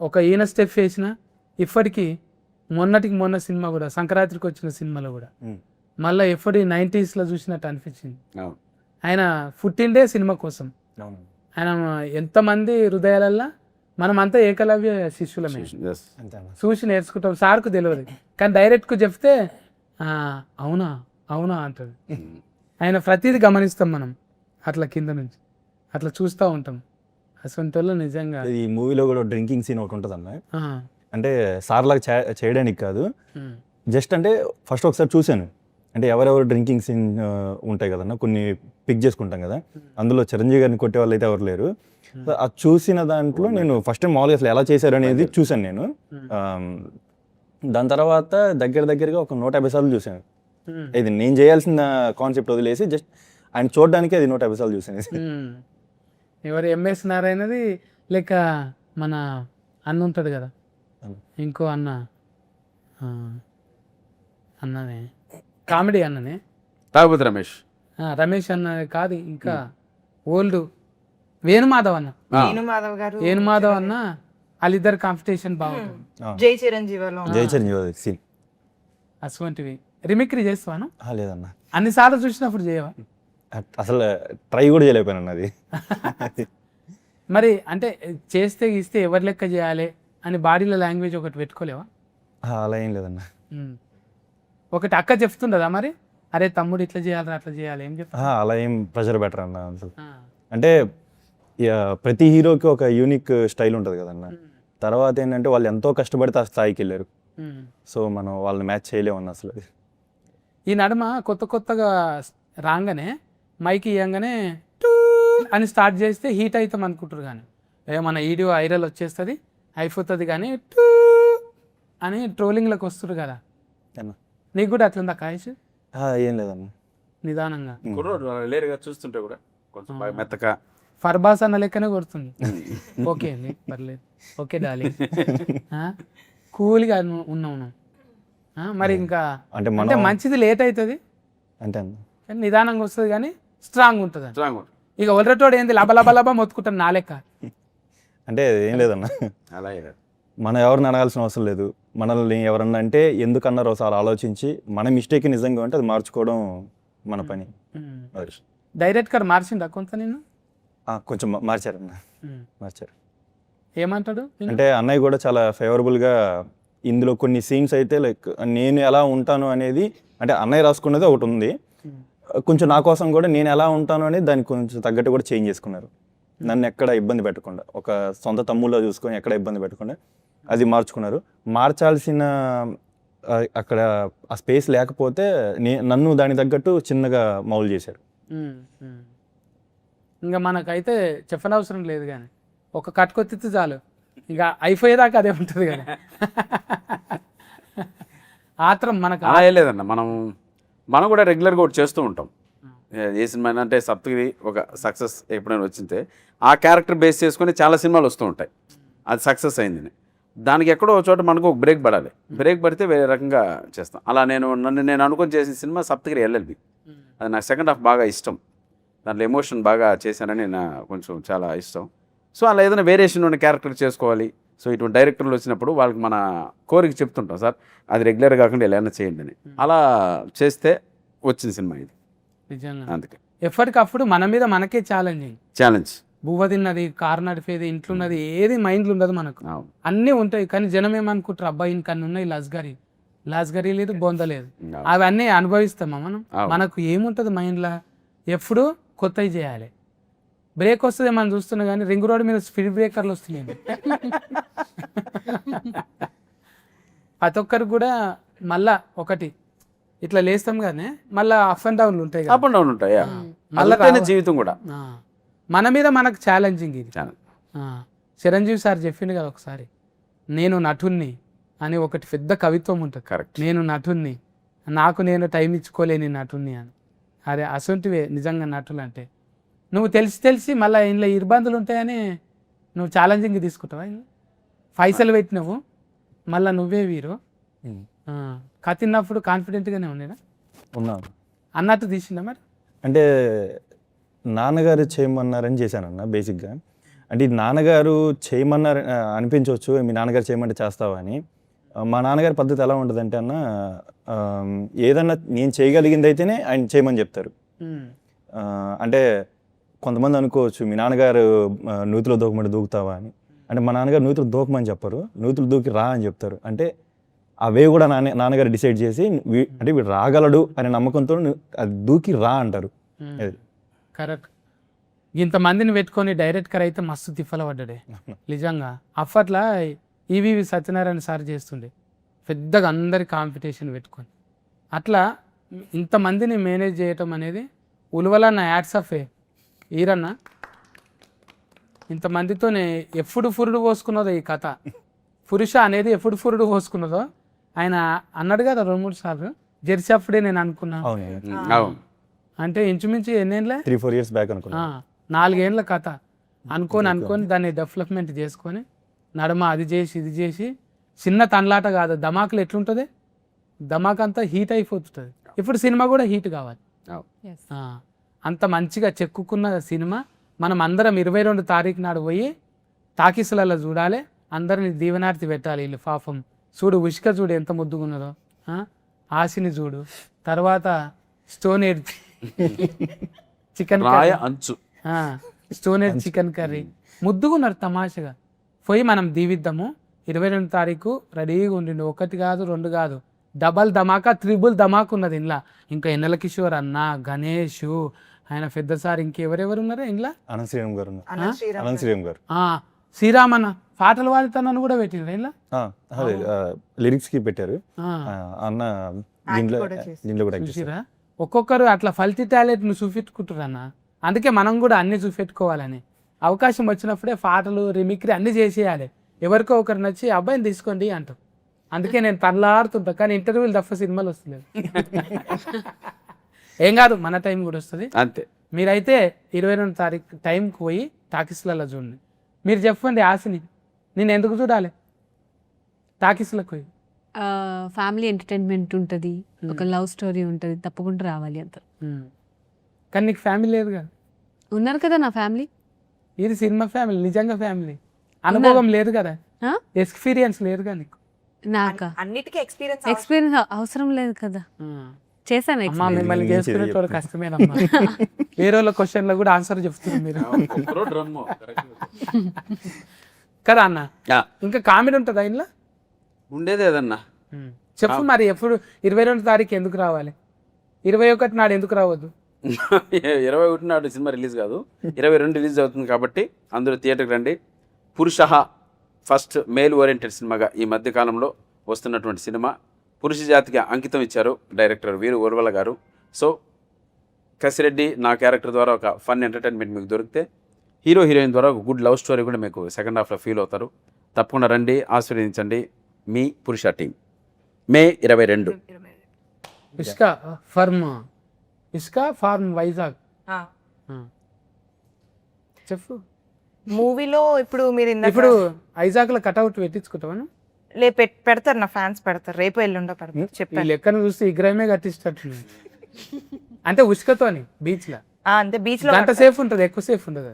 Speaker 1: ఒక ఈయన స్టెప్ వేసిన ఇప్పటికీ మొన్నటికి మొన్న సినిమా కూడా సంక్రాంతికి వచ్చిన సినిమాలో కూడా
Speaker 4: ఉమ్.
Speaker 1: మళ్ళీ ఎప్పటి 90sలో చూసినట్టు అనిపించింది.
Speaker 3: అవును.
Speaker 1: ఆయన పుట్టిండే సినిమా కోసం.
Speaker 4: అవును.
Speaker 1: ఆయన ఎంతమంది హృదయాలల్లో మనమంతా ఏకలవ్య శిష్యులమే.
Speaker 3: Yes.
Speaker 4: అంతే అన్న.
Speaker 1: చూసి నేర్చుకుంటాం. సార్కు తెలియదు కానీ డైరెక్ట్గా చెప్తే అవునా అవునా అంటాడు. ఆయన ప్రతిదీ గమనిస్తాం మనం అట్లా కింద నుంచి అట్లా చూస్తూ ఉంటాం. అసలు నిజంగా
Speaker 4: ఈ మూవీలో కూడా డ్రింకింగ్ సీన్ ఒకటి ఉంటుంది అన్న.
Speaker 1: ఆ,
Speaker 4: అంటే సార్ లాగా చేయడానికి కాదు,
Speaker 1: ఉమ్,
Speaker 4: జస్ట్ అంటే ఫస్ట్ ఒకసారి చూశాను. అంటే ఎవరెవరు డ్రింకింగ్ సీన్ ఉంటాయి కదన్న, కొన్ని పిక్ చేసుకుంటాం కదా, అందులో చిరంజీవి గారిని కొట్టే వాళ్ళు అయితే ఎవరు లేరు. సో అది చూసిన దాంట్లో నేను ఫస్ట్ టైం మామూలుగా అసలు ఎలా చేశారు అనేది చూశాను నేను. దాని తర్వాత దగ్గరగా ఒక 150 సార్లు చూశాను.
Speaker 1: ఉమ్,
Speaker 4: ఇది నేను చేయాల్సిన కాన్సెప్ట్ వదిలేసి జస్ట్ ఆయన చూడడానికి అది 150 సార్లు చూశాను.
Speaker 1: ఉమ్. ఎవరు ఎంఎస్ నారాయణది లేక మన అన్న ఉంటాడు కదా, ఇంకో అన్న, ఆ, అన్ననే కామెడీ అన్ననే,
Speaker 3: తాగుబోతు రమేష్.
Speaker 1: రమేష్ అన్న కాదు, ఇంకా ఓల్డ్ వేణుమాధవ్ అన్న.
Speaker 5: మాధవ్ గారు,
Speaker 1: వేణుమాధవ్ అన్న వాళ్ళిద్దరు కాంపిటీషన్ బాగుంటుంది.
Speaker 5: జై చిరంజీవిలో
Speaker 4: జై చిరంజీవి సీన్
Speaker 1: అటువంటివి రిమిక్రీ చేస్తాను.
Speaker 4: లేదన్న,
Speaker 1: అన్నిసార్లు చూసినప్పుడు చేయవా?
Speaker 4: అసలు ట్రై కూడా చేయలేకపోయాను అది.
Speaker 1: మరి అంటే చేస్తే గీస్తే ఎవరి లెక్క చేయాలి అని బాడీలో లాంగ్వేజ్ ఒకటి పెట్టుకోలేవా?
Speaker 4: అలా ఏం లేదన్న.
Speaker 1: ఉమ్. ఒకటి అక్క చెప్తుండదా మరి, అరే తమ్ముడు ఇట్లా చేయాలి అట్లా చేయాలి, ఏం చెప్తా?
Speaker 4: అలా ఏం ప్రెషర్ బెటర్ అన్న అసలు. అంటే ప్రతి హీరోకి ఒక యూనిక్ స్టైల్ ఉంటుంది కదన్న. తర్వాత ఏంటంటే వాళ్ళు ఎంతో కష్టపడితే ఆ స్థాయికి వెళ్ళారు. సో మనం వాళ్ళని మ్యాచ్ చేయలేమన్న అసలు.
Speaker 1: ఈ నడుమ కొత్తగా రాగానే మైక్ ఇవ్వగానే అని స్టార్ట్ చేస్తే హీట్ అవుతాం అనుకుంటారు, కానీ మన వీడియో వైరల్ వచ్చేస్తుంది అయిపోతుంది, కానీ టూ అని ట్రోలింగ్లోకి వస్తారు కదా.
Speaker 4: ఏనా?
Speaker 1: నీకు కూడా అట్లుందా కాయస్?
Speaker 4: ఏం లేదన్న.
Speaker 1: నిదానంగా
Speaker 3: కుర్రోడు లేరుగా చూస్తుంటే కూడా కొంచెం బాగా మెత్తగా.
Speaker 1: ఫర్బాస్ అన్న లెక్కనే కొడుతుంది. ఓకే అండి పర్లేదు, ఓకే డార్లింగ్, కూల్గా ఉన్నావు నువ్వు. మరి ఇంకా
Speaker 4: అంటే
Speaker 1: అంటే మంచిది లేట్ అవుతుంది
Speaker 4: అంతే అన్న.
Speaker 1: కానీ నిదానంగా వస్తుంది, కానీ స్ట్రాంగ్ ఉంటుంది.
Speaker 3: స్ట్రాంగ్ ఉంటుంది.
Speaker 1: ఇక ఒలరటోడు ఏంది లబ మొత్తుకుంటాను నా లెక్క.
Speaker 4: అంటే ఏం లేదన్న,
Speaker 3: అలాగే
Speaker 4: మనం ఎవరిని అనాల్సిన అవసరం లేదు. మనల్ని ఎవరన్నా అంటే ఎందుకు అన్నారో ఒకసారి ఆలోచించి మన మిస్టేక్ నిజంగా అంటే అది మార్చుకోవడం మన పని. అది.
Speaker 1: డైరెక్టర్ మార్చిండా కొంత నేను?
Speaker 4: కొంచెం మార్చారన్న, మార్చారు.
Speaker 1: ఏమంటాడు నిన్ను?
Speaker 4: అంటే అన్నయ్య కూడా చాలా ఫేవరబుల్గా ఇందులో కొన్ని సీన్స్ అయితే లైక్ నేను ఎలా ఉంటాను అనేది, అంటే అన్నయ్య రాసుకున్నది ఒకటి ఉంది, కొంచెం నా కోసం కూడా నేను ఎలా ఉంటాను అనేది దానికి కొంచెం తగ్గట్టు కూడా చేంజ్ చేసుకున్నారు. నన్ను ఎక్కడ ఇబ్బంది పెట్టకుండా, ఒక సొంత తమ్ముళ్ళలో చూసుకొని ఎక్కడ ఇబ్బంది పెట్టకుండా అది మార్చుకున్నారు. మార్చాల్సిన అక్కడ ఆ స్పేస్ లేకపోతే నన్ను దానికి తగ్గట్టు చిన్నగా మౌల్ చేశారు.
Speaker 1: ఇంకా మనకైతే చెప్పనవసరం లేదు, కానీ ఒక కట్టుకొత్తితే చాలు, ఇంకా అయిపోయేదాకా అదే ఉంటుంది కదా. ఆత్రం మనకు
Speaker 3: అలా ఏం లేదన్న. మనం కూడా రెగ్యులర్గా ఒకటి చేస్తూ ఉంటాం. ఏ సినిమా అంటే సప్తగిరి ఒక సక్సెస్ ఎప్పుడైనా వచ్చింటే ఆ క్యారెక్టర్ బేస్ చేసుకొని చాలా సినిమాలు వస్తూ ఉంటాయి. అది సక్సెస్ అయింది, దానికి ఎక్కడో ఒక చోట మనకు ఒక బ్రేక్ పడాలి. బ్రేక్ పడితే వేరే రకంగా చేస్తాం. అలా నేను అనుకొని చేసిన సినిమా సప్తగిరి ఎల్ఎల్బి. అది నాకు సెకండ్ హాఫ్ బాగా ఇష్టం. దాంట్లో ఎమోషన్ బాగా చేశానని కొంచెం చాలా ఇష్టం. సో అలా ఏదైనా వేరియేషన్ ఉన్న క్యారెక్టర్ చేసుకోవాలి. సో ఇటువంటి డైరెక్టర్లు వచ్చినప్పుడు వాళ్ళకి మన కోరిక చెప్తుంటాం, సార్ అది రెగ్యులర్ కాకుండా ఎలా అయినా చేయండి అని. అలా చేస్తే వచ్చిన సినిమా ఇది.
Speaker 1: నిజంగా
Speaker 3: అందుకే
Speaker 1: ఎప్పటికప్పుడు మన మీద మనకే
Speaker 3: ఛాలెంజ్.
Speaker 1: బువ్వ తిన్నది, కారు నడిపేది, ఇంట్లోన్నది ఏది మైండ్లో ఉండదు మనకు. అన్నీ ఉంటాయి, కానీ జనం ఏమనుకుంటారు, అబ్బాయి ఇంకన్నీ ఉన్నాయి, లాస్గరీ లేదు, బొంద లేదు, అవన్నీ అనుభవిస్తామా మనం? మనకు ఏముంటుంది మైండ్లో, ఎప్పుడు కొత్తవి చేయాలి. బ్రేక్ వస్తుంది మనం చూస్తున్నాం, కానీ రింగ్ రోడ్ మీద స్పీడ్ బ్రేకర్లు వస్తున్నాయి. ప్రతి ఒక్కరికి కూడా మళ్ళా ఒకటి ఇట్లా లేస్తాం, కానీ మళ్ళీ అప్ అండ్ డౌన్లు ఉంటాయి,
Speaker 3: అప్ అండ్ డౌన్ ఉంటాయి.
Speaker 1: మళ్ళీ
Speaker 3: జీవితం కూడా
Speaker 1: మన మీద మనకు ఛాలెంజింగ్ ఇది.
Speaker 3: ఛాలెంజ్.
Speaker 1: చిరంజీవి సార్ చెప్పిండు కదా ఒకసారి, నేను నటుణ్ణి అని ఒకటి పెద్ద కవిత్వం ఉంటుంది.
Speaker 3: కరెక్ట్.
Speaker 1: నేను నటుణ్ణి, నాకు నేను టైం ఇచ్చుకోలేని నటుణ్ణి అని. అరే అసొంటివే నిజంగా నటులు అంటే. నువ్వు తెలిసి మళ్ళీ ఇంట్లో ఇబ్బందులు ఉంటాయని నువ్వు ఛాలెంజింగ్ తీసుకుంటావా పైసలు పెట్టినావు మళ్ళీ నువ్వే వీరు కత్తిన్నప్పుడు కాన్ఫిడెంట్గానే ఉండేనా
Speaker 4: ఉన్నాను.
Speaker 1: అన్నట్టు తీసిందా మరి?
Speaker 4: అంటే నాన్నగారు చేయమన్నారని చేశానన్న బేసిక్గా. అంటే ఇది నాన్నగారు చేయమన్నారు అనిపించవచ్చు, మీ నాన్నగారు చేయమంటే చేస్తావా అని. మా నాన్నగారి పద్ధతి ఎలా ఉంటుందంటే అన్న, ఏదన్నా నేను చేయగలిగింది అయితేనే ఆయన చేయమని చెప్తారు. అంటే కొంతమంది అనుకోవచ్చు మీ నాన్నగారు నూతిలో దూకమంటే దూకుతావా అని. అంటే మా నాన్నగారు నూతిలో దూకమని చెప్పరు, నూతులు దూకి రా అని చెప్తారు. అంటే అవే కూడా నాన్నగారు డిసైడ్ చేసి అంటే వీడు రాగలడు అనే నమ్మకంతో అది దూకి రా అంటారు. అది
Speaker 1: కరెక్ట్. ఇంతమందిని పెట్టుకొని డైరెక్టర్ అయితే మస్తు తిప్పల పడ్డాడే నిజంగా. అప్పట్లో ఈవీవి సత్యనారాయణ సార్ చేస్తుండే పెద్దగా అందరి కాంపిటీషన్ పెట్టుకొని. అట్లా ఇంతమందిని మేనేజ్ చేయటం అనేది ఉలువలన్న యాడ్స్ ఆఫ్ ఈరన్న. ఇంతమందితోనే ఎప్పుడు ఫురుడు పోసుకున్నదో ఈ కథ. పురుష అనేది ఎప్పుడు ఫురుడు పోసుకున్నదో ఆయన అన్నాడు కదా 2-3 సార్లు. జెర్సీ అప్పుడే నేను అనుకున్నాను.
Speaker 3: అవును.
Speaker 1: అంటే ఇంచుమించు ఎన్నేళ్ళ
Speaker 4: 3-4 years బ్యాక్ అనుకున్నా.
Speaker 1: 4 ఏళ్ళ కథ అనుకొని దాన్ని డెవలప్మెంట్ చేసుకొని నడమ అది చేసి ఇది చేసి చిన్న తన్లాట కాదు. ధమాకులు ఎట్లుంటుంది, ధమాక్ అంతా హీట్ అయిపోతుంటుంది. ఇప్పుడు సినిమా కూడా హీట్ కావాలి. అంత మంచిగా చెక్కుకున్న సినిమా మనం అందరం 22 తారీఖు నాడు పోయి టాకీసులలో చూడాలి. అందరిని దీవెనార్తి పెట్టాలి. వీళ్ళు పాపం చూడు, ఉష్క చూడు ఎంత ముద్దుగున్నదో, ఆశని చూడు, తర్వాత స్టోన్ ఎడ్ చికెన్
Speaker 3: రాయ అంచు
Speaker 1: స్టోన్ ఎడ్ చికెన్ కర్రీ ముద్దుగున్నారు తమాషగా. పోయి మనం దీవిద్దాము. 22 తారీఖు రెడీగా ఉండిండు. 1 కాదు 2 కాదు, డబల్ ధమాకా, త్రిబుల్ ధమాకా ఉన్నది ఇంట్లో. ఇంకా ఎన్నెల కిషోర్ అన్న, గణేష్, ఆయన పెద్ద సార్, ఇంకెవరెవరు ఉన్నారా ఇంట్లో?
Speaker 4: అనంత శ్రీరామ్ గారు. అనంత శ్రీరామ్ గారు.
Speaker 1: శ్రీరామన్న పాటలు పాడుతానని కూడా పెట్టిండ్రు ఇంట్లో.
Speaker 4: లిరిక్స్ కి పెట్టారు అన్న. దీంట్లో కూడా
Speaker 1: చూసిరా, ఒక్కొక్కరు అట్లా ఫల్తీ టాలెంట్ ను చూపెట్టుకుంటారు అన్న. అందుకే మనం కూడా అన్ని చూపెట్టుకోవాలని. అవకాశం వచ్చినప్పుడే పాటలు, రిమిక్రీ అన్ని చేసేయాలి. ఎవరికో ఒకరు నచ్చి అబ్బాయిని తీసుకోండి అంటారు. అందుకే నేను తనలాడుతుంటా, కానీ ఇంటర్వ్యూలు తప్ప సినిమాలు వస్తలేదు. ఏం కాదు, మన టైం కూడా వస్తుంది
Speaker 3: అంతే.
Speaker 1: మీరైతే 22 తారీఖు టైంకి పోయి టాకీస్లలో చూడండి. మీరు చెప్పండి ఆశని, నేను ఎందుకు చూడాలి టాకీస్లకు పోయి?
Speaker 6: ఫ్యామిలీ ఎంటర్టైన్మెంట్ ఉంటుంది, ఒక లవ్ స్టోరీ ఉంటుంది, తప్పకుండా రావాలి అంత.
Speaker 1: కానీ నీకు ఫ్యామిలీ లేదు కదా.
Speaker 6: ఉన్నారు కదా నా ఫ్యామిలీ.
Speaker 1: ఇది సినిమా ఫ్యామిలీ, నిజంగా ఫ్యామిలీ. అనుభవం లేదు కదా, ఎక్స్పీరియన్స్ లేదు కదా నీకు.
Speaker 6: నాకా
Speaker 5: అన్నిటికీ
Speaker 6: ఎక్స్పీరియన్స్ అవసరం లేదు కదా, చేశాను.
Speaker 1: అమ్మా మిమ్మల్ని చేసుకునేటోళ్ళు కష్టమేనమ్మా. వేరే వాళ్ళ క్వశ్చన్లో కూడా ఆన్సర్ చెప్తున్నారు మీరు కదా అన్న. ఇంకా కామెడీ ఉంటుందా ఇంట్లో?
Speaker 3: ఉండేది ఏదన్నా
Speaker 1: చెప్పు మరి. ఎప్పుడు 22 తారీఖు ఎందుకు రావాలి? 21 నాడు ఎందుకు రావద్దు?
Speaker 3: 21 నాడు సినిమా రిలీజ్ కాదు, 22 రిలీజ్ అవుతుంది కాబట్టి అందరూ థియేటర్కి రండి. పురుష ఫస్ట్ మేల్ ఓరియంటెడ్ సినిమాగా ఈ మధ్య కాలంలో వస్తున్నటువంటి సినిమా. పురుష జాతికి అంకితం ఇచ్చారు డైరెక్టర్ వీరు ఉర్వల గారు. సో కసిరెడ్డి నా క్యారెక్టర్ ద్వారా ఒక ఫన్ ఎంటర్టైన్మెంట్ మీకు దొరికితే, హీరో హీరోయిన్ ద్వారా ఒక గుడ్ లవ్ స్టోరీ కూడా మీకు సెకండ్ హాఫ్లో ఫీల్ అవుతారు. తప్పకుండా రండి, ఆశీర్వదించండి. మీ పురుష టీం. మే 22.
Speaker 1: ఇస్కా ఫార్మ్ వైజాగ్. చెప్పు.
Speaker 5: మూవీలో ఇప్పుడు మీరు
Speaker 1: ఇప్పుడు వైజాగ్ లో కట్అవుట్ పెట్టించుకుంటావా?
Speaker 5: పెడతారు, నా ఫ్యాన్స్ పెడతారు, రేపు ఎల్లుండో పెడతారు.
Speaker 1: ఈ
Speaker 5: చెప్పాను
Speaker 1: లెక్కను చూస్తే విగ్రహమే కట్టించట్టు. అంటే ఉసుకతోని బీచ్ లో
Speaker 5: అంతే. బీచ్ లో
Speaker 1: గంట సేఫ్ ఉంటుంది, ఎక్కువ సేఫ్ ఉండదు.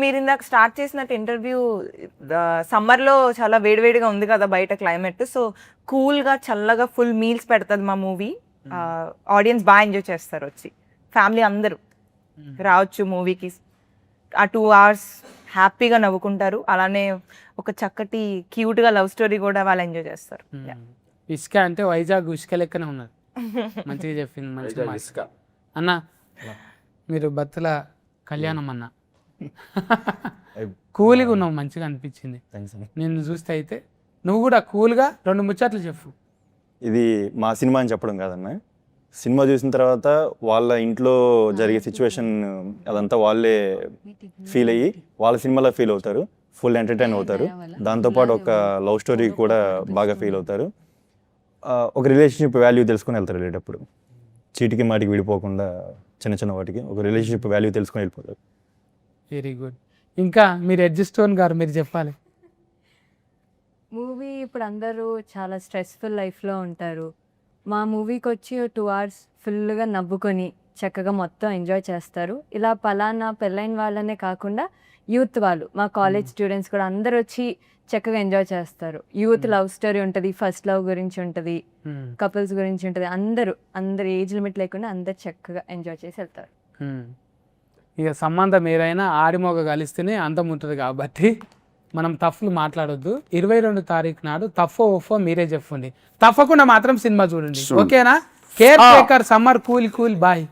Speaker 5: మీరు ఇందాక స్టార్ట్ చేసినట్టు ఇంటర్వ్యూ, సమ్మర్ లో చాలా వేడివేడిగా ఉంది కదా బయట క్లైమేట్. సో కూల్ గా చల్లగా ఫుల్ మీల్స్ పెడతాది మా మూవీ. ఆడియన్స్ బాగా ఎంజాయ్ చేస్తారు. వచ్చి ఫ్యామిలీ అందరూ రావచ్చు మూవీకి. ఆ 2 hours హ్యాపీగా నవ్వుకుంటారు. అలానే ఒక చక్కటి క్యూట్ గా లవ్ స్టోరీ కూడా వాళ్ళు ఎంజాయ్ చేస్తారు.
Speaker 1: ఇసుక అంటే వైజాగ్ ఇసుక లెక్కనే ఉన్నది. మంచిగా చెప్పింది, మంచిగా. అన్న మీరు బత్తల కళ్యాణం అన్న కూల్గా ఉన్నావు, మంచిగా అనిపించింది నిన్ను చూస్తే. అయితే నువ్వు కూడా కూల్గా 2 ముచ్చట్లు చెప్పు.
Speaker 4: ఇది మా సినిమా అని చెప్పడం కాదన్న, సినిమా చూసిన తర్వాత వాళ్ళ ఇంట్లో జరిగే సిచ్యువేషన్ అదంతా వాళ్ళే ఫీల్ అయ్యి వాళ్ళ సినిమాలో ఫీల్ అవుతారు, ఫుల్ ఎంటర్టైన్ అవుతారు. దాంతోపాటు ఒక లవ్ స్టోరీ కూడా బాగా ఫీల్ అవుతారు. ఒక రిలేషన్షిప్ వాల్యూ తెలుసుకుని వెళ్తారు వెళ్ళేటప్పుడు. చీటికి మాటికి విడిపోకుండా చిన్న చిన్న వాటికి ఒక రిలేషన్షిప్ వాల్యూ తెలుసుకొని వెళ్ళిపోతారు.
Speaker 1: Very good. ఇంకా మీరు ఎడ్జిస్టోన్ గారు మీరు చెప్పాలి.
Speaker 2: మూవీ ఇప్పుడు అందరూ చాలా స్ట్రెస్ఫుల్ లైఫ్లో ఉంటారు. మా మూవీకి వచ్చి 2 hours ఫుల్గా నవ్వుకొని చక్కగా మొత్తం ఎంజాయ్ చేస్తారు. ఇలా పలానా పెళ్ళైన వాళ్ళనే కాకుండా యూత్ వాళ్ళు, మా కాలేజ్ స్టూడెంట్స్ కూడా అందరూ వచ్చి చక్కగా ఎంజాయ్ చేస్తారు. యూత్ లవ్ స్టోరీ ఉంటుంది, ఫస్ట్ లవ్ గురించి ఉంటుంది, కపుల్స్ గురించి ఉంటుంది. అందరు ఏజ్ లిమిట్ లేకుండా అందరు చక్కగా ఎంజాయ్ చేసి వెళ్తారు.
Speaker 1: ఇక సంబంధం ఏదైనా ఆడిమోగ కలిస్తేనే అందం ఉంటుంది కాబట్టి మనం తప్పులు మాట్లాడొద్దు. 22 తారీఖు నాడు తప్పో ఒffo మీరే చెప్పండి. తప్పకుండా మాత్రం సినిమా చూడండి. ఓకేనా? Care taker summer cool bye.